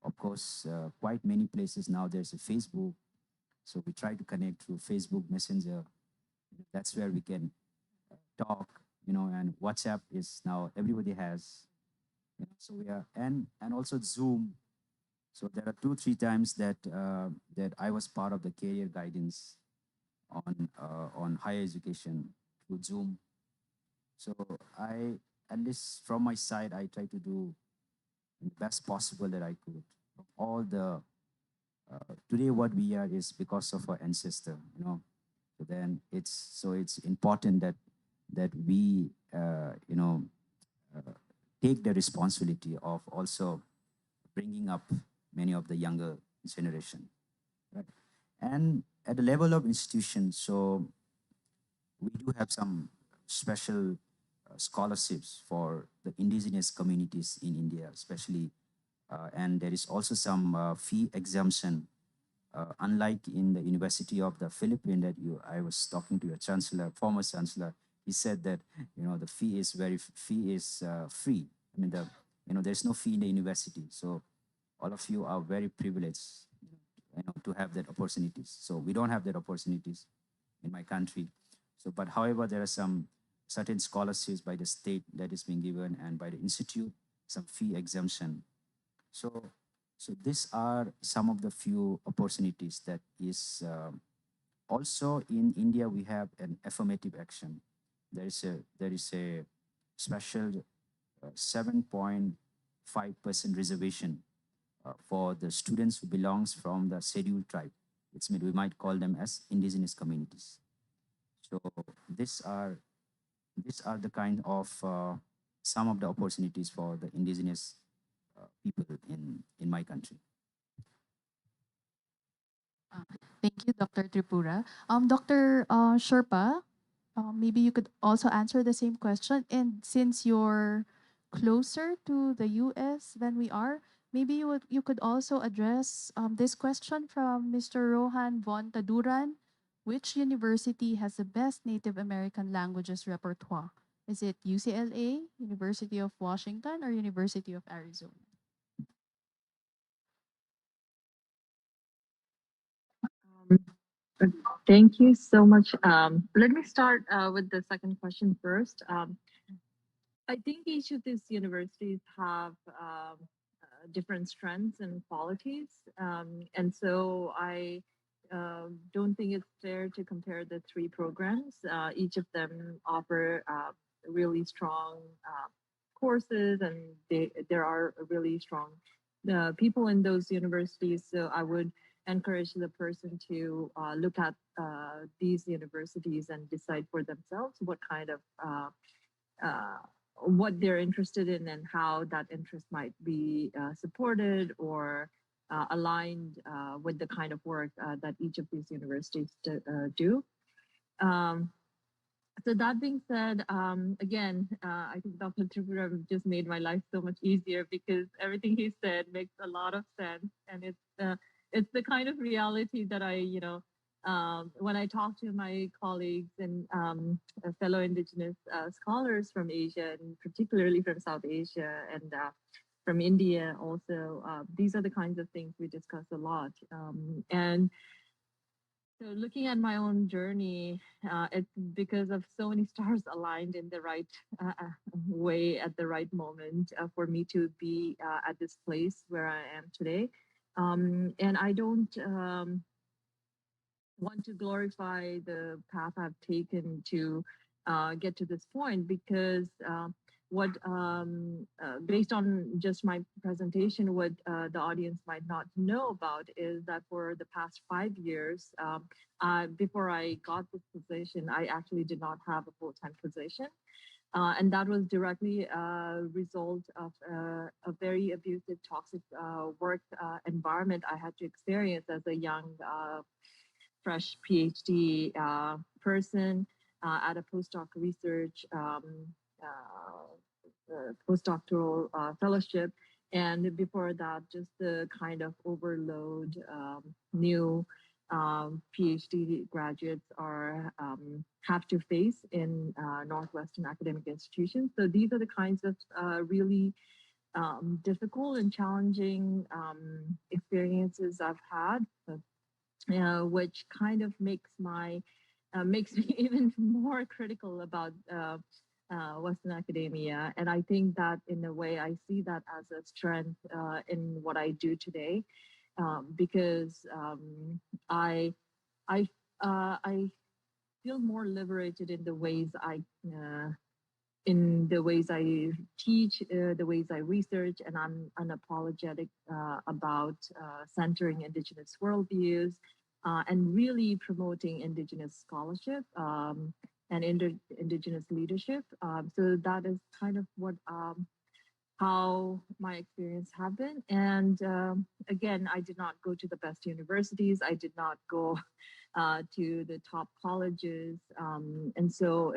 Of course, quite many places now there's a Facebook, so we try to connect through Facebook Messenger. That's where we can talk, and WhatsApp is now everybody has. So we are, and also Zoom. So there are 2 3 times that I was part of the career guidance on higher education through Zoom. So I, at least from my side, I try to do the best possible that I could. All the today what we are is because of our ancestor. So then it's important that we take the responsibility of also bringing up many of the younger generation, right? And at the level of institutions, so we do have some special scholarships for the indigenous communities in India, especially, and there is also some fee exemption. Unlike in the University of the Philippines that I was talking to your chancellor, former chancellor, he said that the fee is free. I mean there's no fee in the university, so all of you are very privileged, to have that opportunities. So we don't have that opportunities in my country. So, but however, there are some certain scholarships by the state that is being given and by the institute, some fee exemption. So, so these are some of the few opportunities that is also in India. We have an affirmative action. There is a special 7.5% reservation for the students who belongs from the scheduled tribe. We might call them as indigenous communities. So these are these are the kind of some of the opportunities for the indigenous people in my country. Thank you, Dr. Tripura. Dr. Sherpa, maybe you could also answer the same question. And since you're closer to the US than we are, maybe you could also address this question from Mr. Rohan Von Taduran. Which university has the best Native American languages repertoire? Is it UCLA, University of Washington, or University of Arizona? Thank you so much. Let me start with the second question first. I think each of these universities have different strengths and qualities. And so I don't think it's fair to compare the three programs. Each of them offer really strong courses, and there are really strong people in those universities. So I would encourage the person to look at these universities and decide for themselves what kind of uh, what they're interested in and how that interest might be supported or aligned with the kind of work that each of these universities do. Um, so that being said, again, I think Dr. Tripura just made my life so much easier because everything he said makes a lot of sense, and it's the kind of reality that when I talk to my colleagues and fellow Indigenous scholars from Asia, and particularly from South Asia and from India, also, these are the kinds of things we discuss a lot, and so looking at my own journey, it's because of so many stars aligned in the right way at the right moment for me to be at this place where I am today. And I don't want to glorify the path I've taken to get to this point because what based on just my presentation, what the audience might not know about is that for the past 5 years, before I got this position, I actually did not have a full-time position. And that was directly a result of a very abusive, toxic work environment I had to experience as a young, fresh PhD person at a postdoc research, postdoctoral fellowship. And before that, just the kind of overload new PhD graduates are have to face in Northwestern academic institutions. So these are the kinds of really difficult and challenging experiences I've had, which kind of makes makes me even more critical about Western academia. And I think that in a way, I see that as a strength in what I do today, because I I I feel more liberated in the ways I teach, the ways I research, and I'm unapologetic about centering Indigenous worldviews and really promoting Indigenous scholarship and Indigenous leadership. So that is kind of what how my experience have been. And again, I did not go to the best universities. I did not go to the top colleges, and so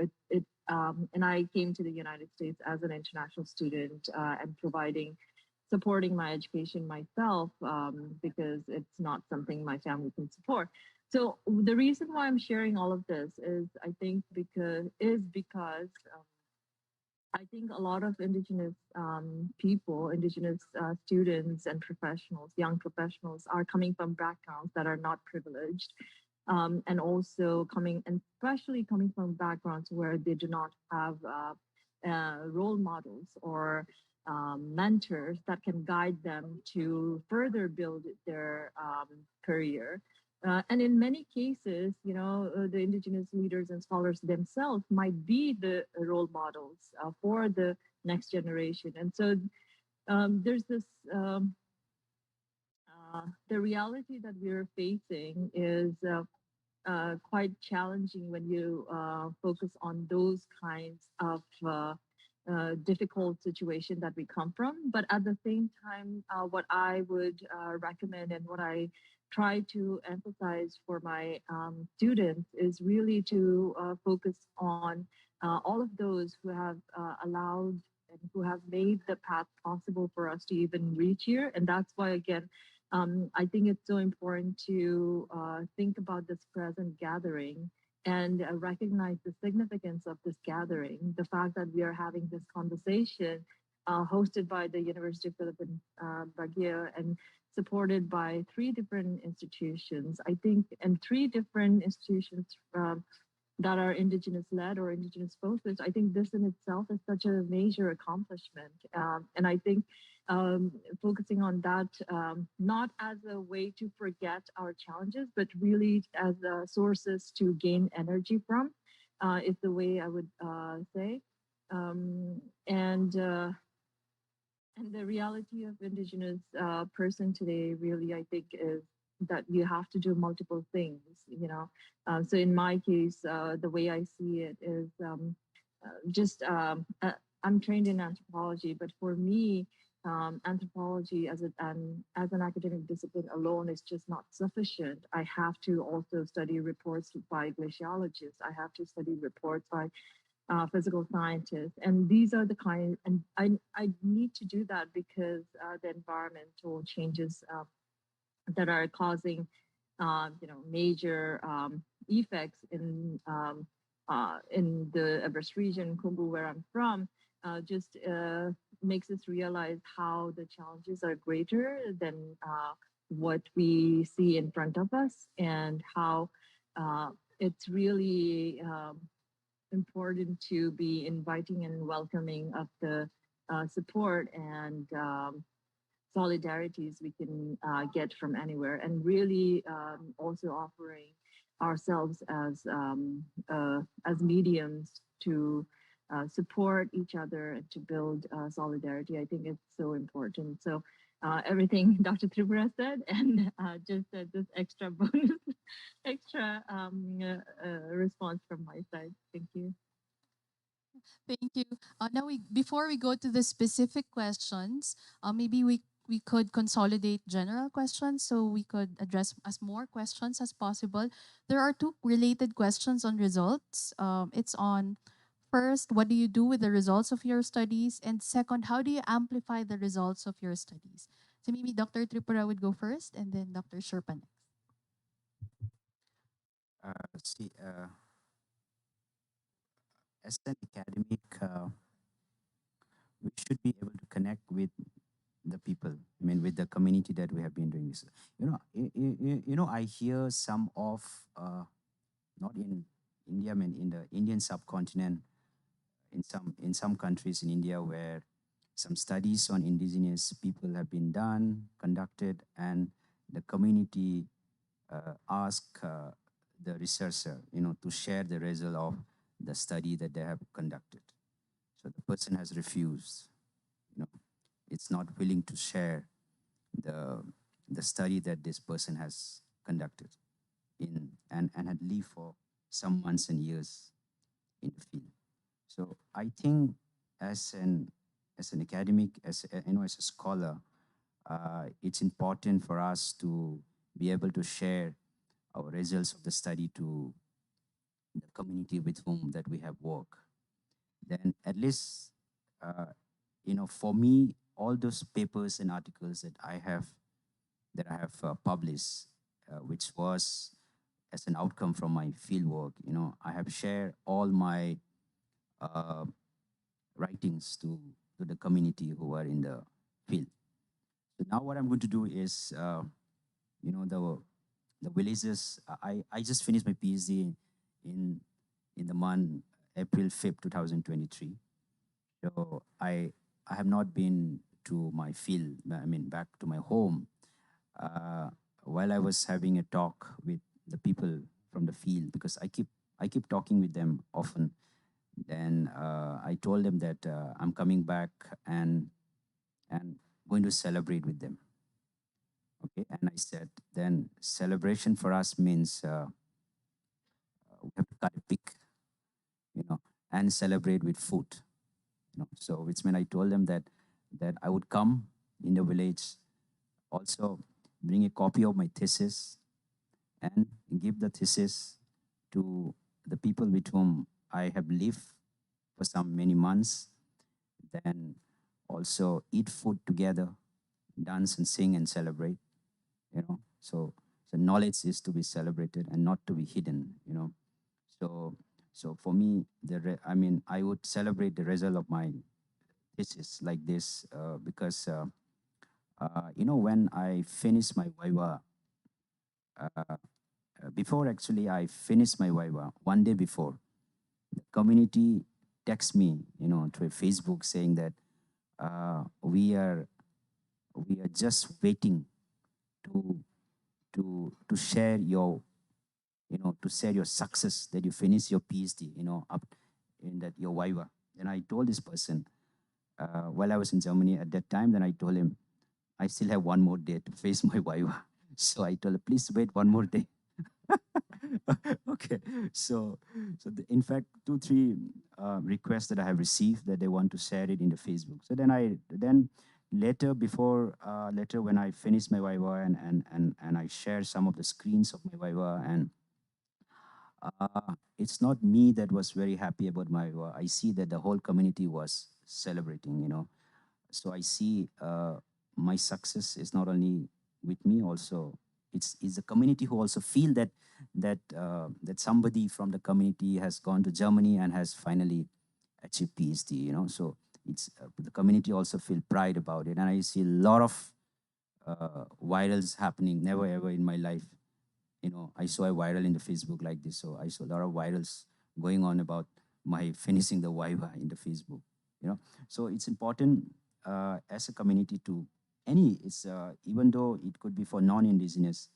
and I came to the United States as an international student and supporting my education myself because it's not something my family can support. So the reason why I'm sharing all of this is, I think, because I think a lot of Indigenous people, Indigenous students and professionals, young professionals, are coming from backgrounds that are not privileged, and also and especially coming from backgrounds where they do not have role models or mentors that can guide them to further build their career. And in many cases, the Indigenous leaders and scholars themselves might be the role models for the next generation. And so there's this, the reality that we're facing is quite challenging when you focus on those kinds of difficult situation that we come from. But at the same time, what I would recommend and what I try to emphasize for my students is really to focus on all of those who have allowed and who have made the path possible for us to even reach here. And that's why, again, I think it's so important to think about this present gathering and recognize the significance of this gathering. The fact that we are having this conversation hosted by the University of Philippines, Baguio, and supported by three different institutions, I think, and three different institutions that are Indigenous led or Indigenous focused. I think this in itself is such a major accomplishment. And I think focusing on that, not as a way to forget our challenges, but really as sources to gain energy from, is the way I would say. And the reality of Indigenous person today really, I think, is that you have to do multiple things, So in my case, the way I see it is just, I'm trained in anthropology, but for me, anthropology as an academic discipline alone is just not sufficient. I have to also study reports by glaciologists. I have to study reports by physical scientists, and these are the kind. And I need to do that because the environmental changes that are causing, major effects in the Everest region, Kumbu, where I'm from, just makes us realize how the challenges are greater than what we see in front of us, and how it's really important to be inviting and welcoming of the support and solidarities we can get from anywhere, and really also offering ourselves as mediums to support each other and to build solidarity. I think it's so important. So everything Dr. Tripura said, and just this extra bonus, extra response from my side. Thank you. Thank you. Now, before we go to the specific questions, maybe we could consolidate general questions so we could address as more questions as possible. There are two related questions on results. It's on first, what do you do with the results of your studies? And second, how do you amplify the results of your studies? So maybe Dr. Tripura would go first and then Dr. Sherpa next. See, as an academic, we should be able to connect with the people. I mean, with the community that we have been doing this. I hear some of, not in India, I mean, in the Indian subcontinent, in some countries in India where some studies on indigenous people have been conducted, and the community ask the researcher, to share the result of the study that they have conducted. So the person has refused, it's not willing to share the study that this person has conducted and had lived for some months and years in the field. So I think as an academic, as a scholar, it's important for us to be able to share our results of the study to the community with whom that we have worked. Then at least, for me, all those papers and articles that I have published, which was as an outcome from my field work, I have shared all my writings to the community who are in the field. So now what I'm going to do is, the villages. I just finished my PhD in the month April 5th, 2023. So I have not been to my field. I mean, back to my home. While I was having a talk with the people from the field, because I keep talking with them often. Then I told them that I'm coming back and going to celebrate with them. Okay, and I said, then celebration for us means we have to cut a pig, and celebrate with food. So which meant I told them that I would come in the village, also bring a copy of my thesis, and give the thesis to the people with whom I have lived for some many months. Then also eat food together, dance and sing and celebrate. So knowledge is to be celebrated and not to be hidden. So for me, I would celebrate the result of my thesis like this, because when I finished my viva, before actually I finished my viva, one day before, the community texts me, through Facebook, saying that we are just waiting to share your success, that you finish your PhD, up in that your viva. And I told this person, while I was in Germany at that time, then I told him, I still have one more day to face my viva. So I told him, please wait one more day. Okay. So in fact, 2-3 requests that I have received that they want to share it in the Facebook. So then later when I finished my viva and I share some of the screens of my viva, and it's not me that was very happy about my viva. I see that the whole community was celebrating. So I see my success is not only with me, also it's the community who also feel that somebody from the community has gone to Germany and has finally achieved PhD. So it's the community also feel pride about it, and I see a lot of virals happening. Never ever in my life, I saw a viral in the Facebook like this. So I saw a lot of virals going on about my finishing the viva in the Facebook. So it's important as a community to even though it could be for non-indigenous,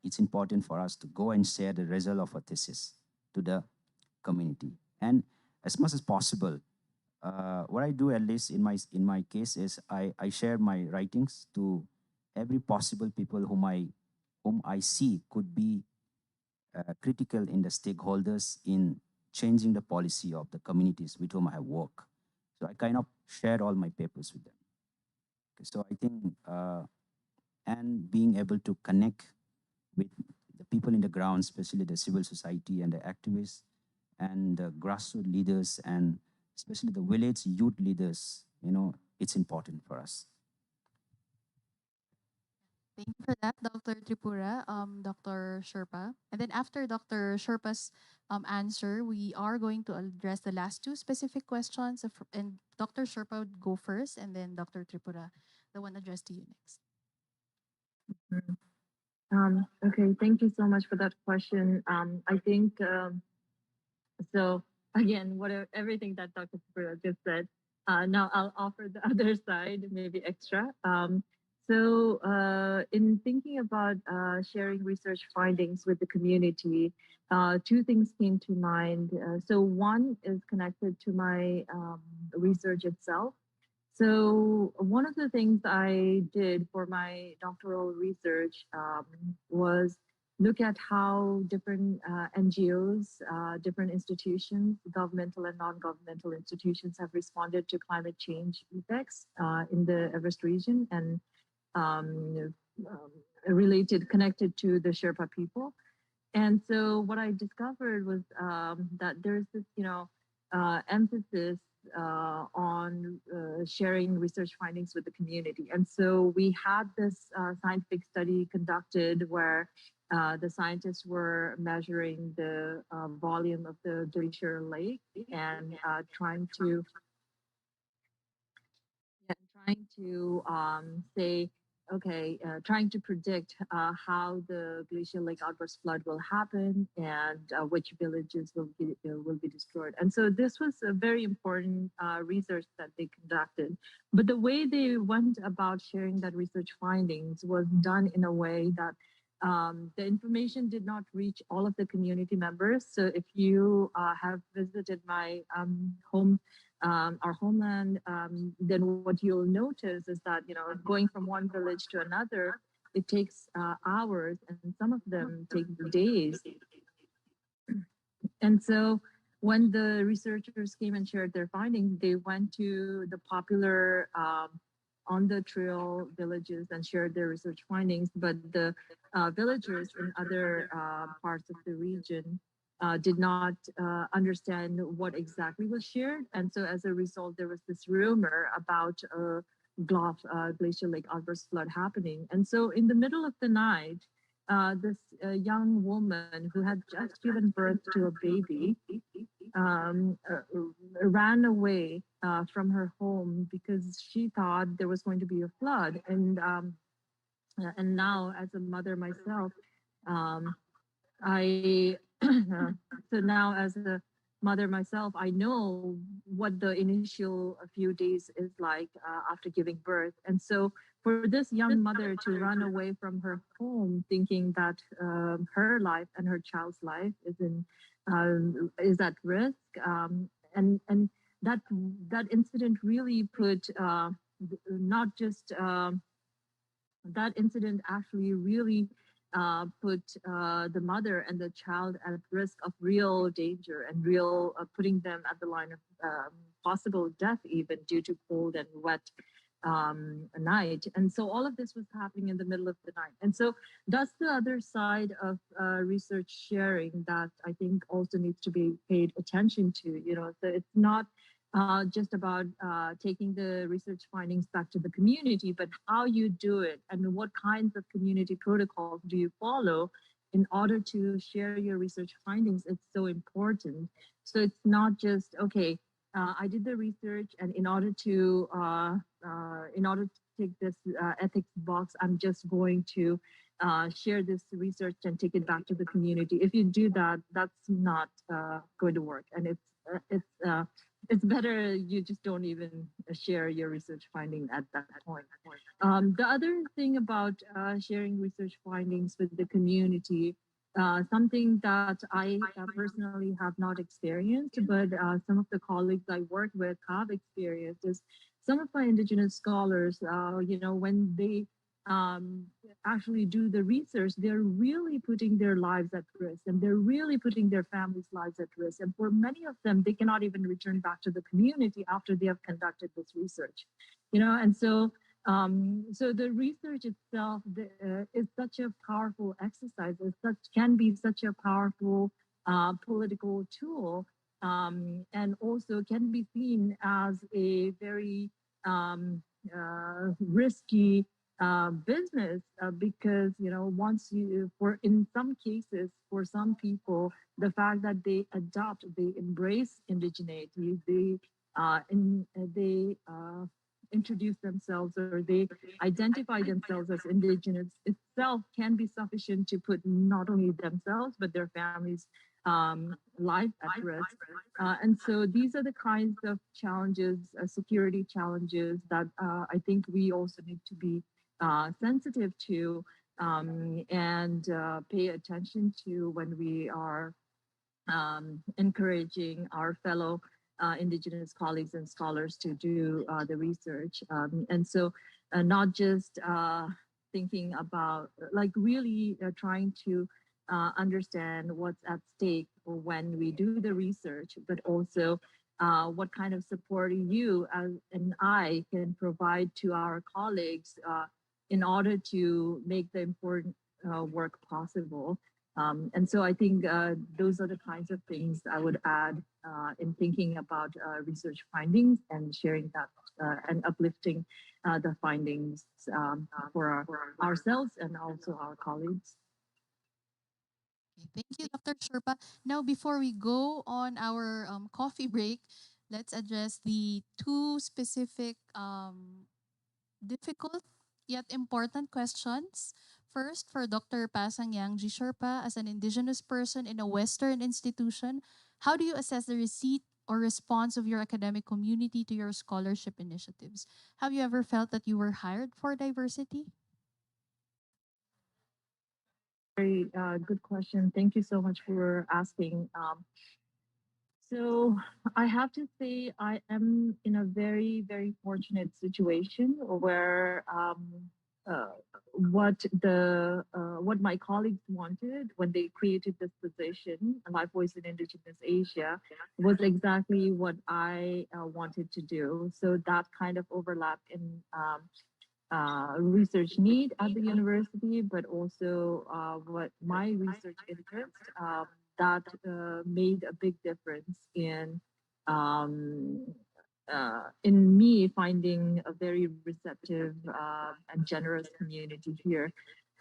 it's important for us to go and share the result of a thesis to the community. And as much as possible, what I do, at least in my case, is I share my writings to every possible people whom I see could be critical in the stakeholders in changing the policy of the communities with whom I work. So I kind of shared all my papers with them. Okay, so I think, and being able to connect with the people in the ground, especially the civil society and the activists and the grassroots leaders, and especially the village youth leaders, it's important for us. Thank you for that, Dr. Tripura, Dr. Sherpa. And then after Dr. Sherpa's answer, we are going to address the last two specific questions. And Dr. Sherpa would go first, and then Dr. Tripura, the one addressed to you next. Okay, thank you so much for that question. I think so. Again, everything that Dr. Tripura just said. Now I'll offer the other side, maybe extra. In thinking about sharing research findings with the community, two things came to mind. So one is connected to my research itself. So one of the things I did for my doctoral research was look at how different NGOs, different institutions, governmental and non-governmental institutions have responded to climate change effects in the Everest region and connected to the Sherpa people. And so what I discovered was that there's this, emphasis on sharing research findings with the community. And so we had this scientific study conducted where the scientists were measuring the volume of the glacier lake and trying to say, okay, trying to predict how the glacial lake outburst flood will happen and which villages will be destroyed. And so this was a very important research that they conducted. But the way they went about sharing that research findings was done in a way that the information did not reach all of the community members. So if you have visited my our homeland, then what you'll notice is that, going from one village to another, it takes hours and some of them take days. And so when the researchers came and shared their findings, they went to the popular on the trail villages and shared their research findings, but the villagers in other parts of the region did not understand what exactly was shared. And so as a result, there was this rumor about glacial lake outburst flood happening. And so in the middle of the night, this young woman who had just given birth to a baby ran away from her home because she thought there was going to be a flood. And now, as a mother myself, I so now as a mother myself, I know what the initial few days is like after giving birth. And so for this young mother to run away from her home, thinking that her life and her child's life is at risk, and that incident really put not just that incident actually really put the mother and the child at risk of real danger and real putting them at the line of possible death, even due to cold and wet night. And so all of this was happening in the middle of the night. And so that's the other side of research sharing that I think also needs to be paid attention to. So it's not just about taking the research findings back to the community, but how you do it and what kinds of community protocols do you follow in order to share your research findings. It's so important. So it's not just, okay, I did the research, and in order to take this ethics box, I'm just going to share this research and take it back to the community. If you do that, that's not going to work, and it's better you just don't even share your research finding at that point. The other thing about sharing research findings with the community, something that I personally have not experienced, but some of the colleagues I work with have experienced, is some of my Indigenous scholars, when they um, actually do the research, they're really putting their lives at risk, and they're really putting their families' lives at risk. And for many of them, they cannot even return back to the community after they have conducted this research, And so the research itself is such a powerful exercise. Can be such a powerful political tool, and also can be seen as a very risky business, because once you for in some cases, for some people, the fact that they embrace indigeneity, they introduce themselves, or they identify themselves as indigenous itself, can be sufficient to put not only themselves but their families' life at risk. And so these are the kinds of challenges, security challenges, that I think we also need to be sensitive to, and pay attention to when we are encouraging our fellow Indigenous colleagues and scholars to do the research. And so not just thinking about, like, really trying to understand what's at stake when we do the research, but also what kind of support you and I can provide to our colleagues in order to make the important work possible. And so I think those are the kinds of things I would add in thinking about research findings and sharing that and uplifting the findings for ourselves and also our colleagues. Okay, thank you, Dr. Sherpa. Now, before we go on our coffee break, let's address the two specific difficult yet important questions. First, for Dr. Pasangyang G. Sherpa, as an Indigenous person in a Western institution, how do you assess the receipt or response of your academic community to your scholarship initiatives? Have you ever felt that you were hired for diversity? Very good question. Thank you so much for asking. So I have to say I am in a very, very fortunate situation where uh, what my colleagues wanted when they created this position, Live Voice in Indigenous Asia, was exactly what I wanted to do. So that kind of overlap in research need at the university, but also what my research interest, that made a big difference um, in me finding a very receptive and generous community here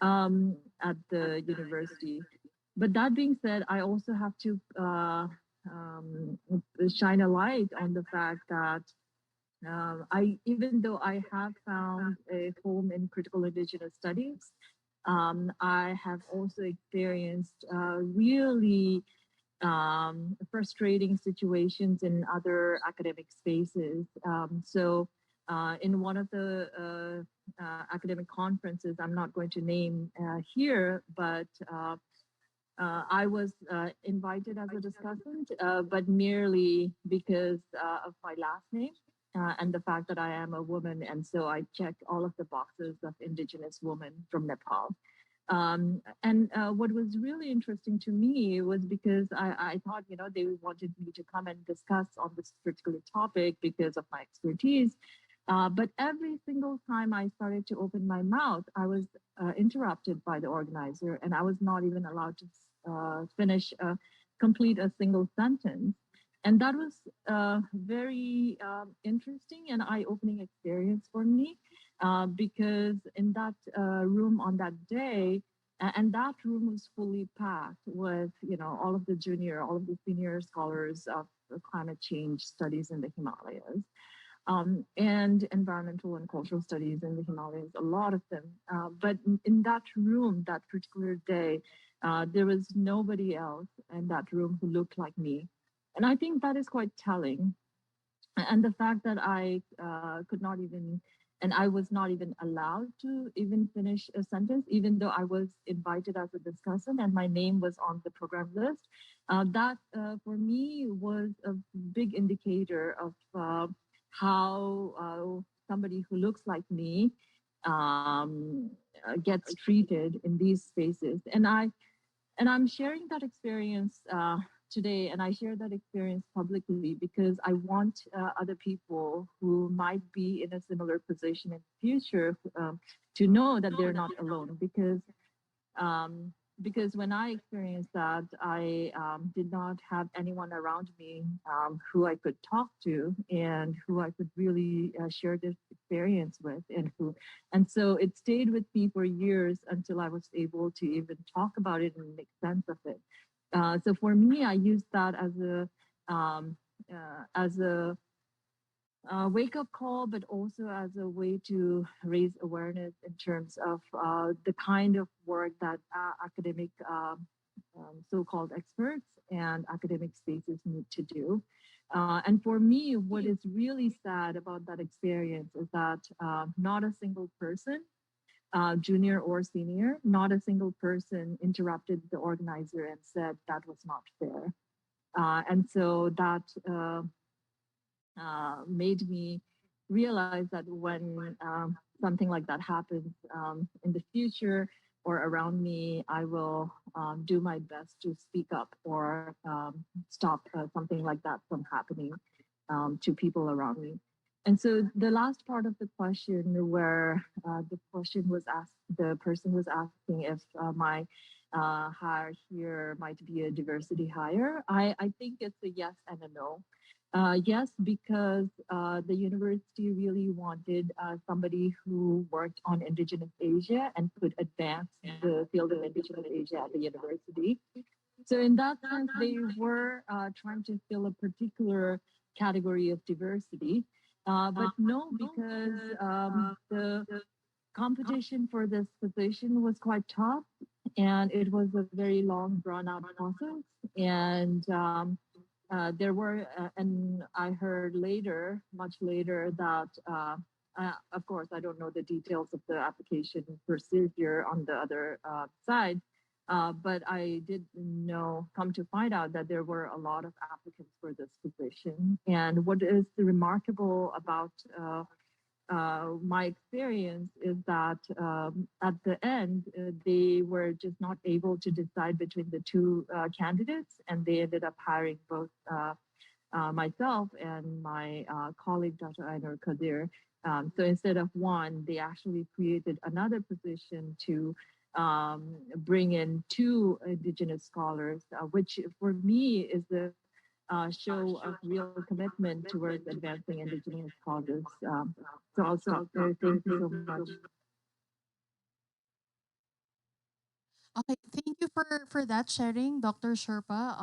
at the university. But that being said, I also have to shine a light on the fact that even though I have found a home in critical indigenous studies, I have also experienced really frustrating situations in other academic spaces. In one of the academic conferences, I'm not going to name here, but I was invited as a discussant, but merely because of my last name and the fact that I am a woman. And so I checked all of the boxes of Indigenous woman from Nepal. And what was really interesting to me was because I thought, they wanted me to come and discuss on this particular topic because of my expertise. But every single time I started to open my mouth, I was interrupted by the organizer, and I was not even allowed to complete a single sentence. And that was a very interesting and eye-opening experience for me, because in that room on that day, and that room was fully packed with, all of the all of the senior scholars of climate change studies in the Himalayas, and environmental and cultural studies in the Himalayas, a lot of them. But in that room, that particular day, there was nobody else in that room who looked like me. And I think that is quite telling. And the fact that I could not even, and I was not even allowed to even finish a sentence, even though I was invited as a discussant and my name was on the program list, that for me was a big indicator of how somebody who looks like me gets treated in these spaces. And I'm sharing that experience today, and I share that experience publicly because I want other people who might be in a similar position in the future to know that they're not alone. Um, because when I experienced that, I did not have anyone around me who I could talk to and who I could really share this experience with, and so it stayed with me for years until I was able to even talk about it and make sense of it. So for me, I used that as a wake up call, but also as a way to raise awareness in terms of the kind of work that academic so called experts and academic spaces need to do. And for me, what is really sad about that experience is that not a single person, junior or senior, not a single person interrupted the organizer and said that was not fair. And so that made me realize that when something like that happens in the future or around me, I will do my best to speak up or stop something like that from happening to people around me. And so the last part of the question, where the question was asked, the person was asking if my hire here might be a diversity hire. I think it's a yes and a no. Yes, because the university really wanted somebody who worked on Indigenous Asia and could advance the field of Indigenous Asia at the university. So in that sense, they were trying to fill a particular category of diversity. But no, because the competition for this position was quite tough, and it was a very long, drawn-out process. And there were, and I heard later, much later, that of course, I don't know the details of the application procedure on the other side, but I did know, come to find out that there were a lot of applicants for this position. And what is remarkable about my experience is that at the end, they were just not able to decide between the two candidates, and they ended up hiring both myself and my colleague, Dr. Ainur Kadir. So instead of one, they actually created another position to bring in two Indigenous scholars, which for me is the show of real commitment towards advancing Indigenous causes. So I'll stop there. Thank you so much. Okay, thank you for that sharing, Dr. Sherpa.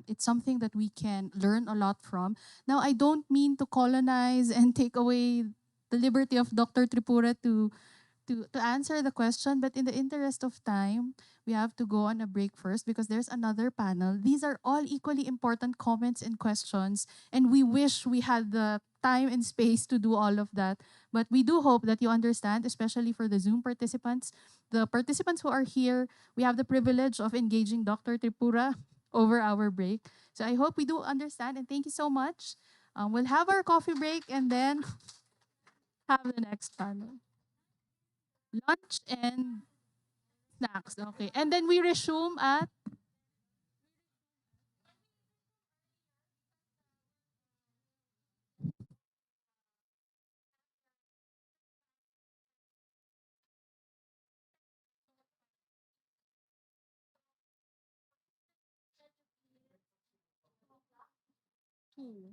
It's something that we can learn a lot from. Now, I don't mean to colonize and take away the liberty of Dr. Tripura to answer the question, but in the interest of time, we have to go on a break first because there's another panel. These are all equally important comments and questions, and we wish we had the time and space to do all of that. But we do hope that you understand, especially for the Zoom participants. The participants who are here, we have the privilege of engaging Dr. Tripura over our break. So I hope we do understand, and thank you so much. We'll have our coffee break and then have the next panel. Lunch and snacks. Okay. And then we resume at two.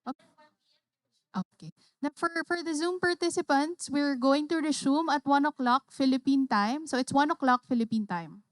Okay. Okay. Now for the Zoom participants, we're going to resume at 1 o'clock Philippine time. So it's 1 o'clock Philippine time.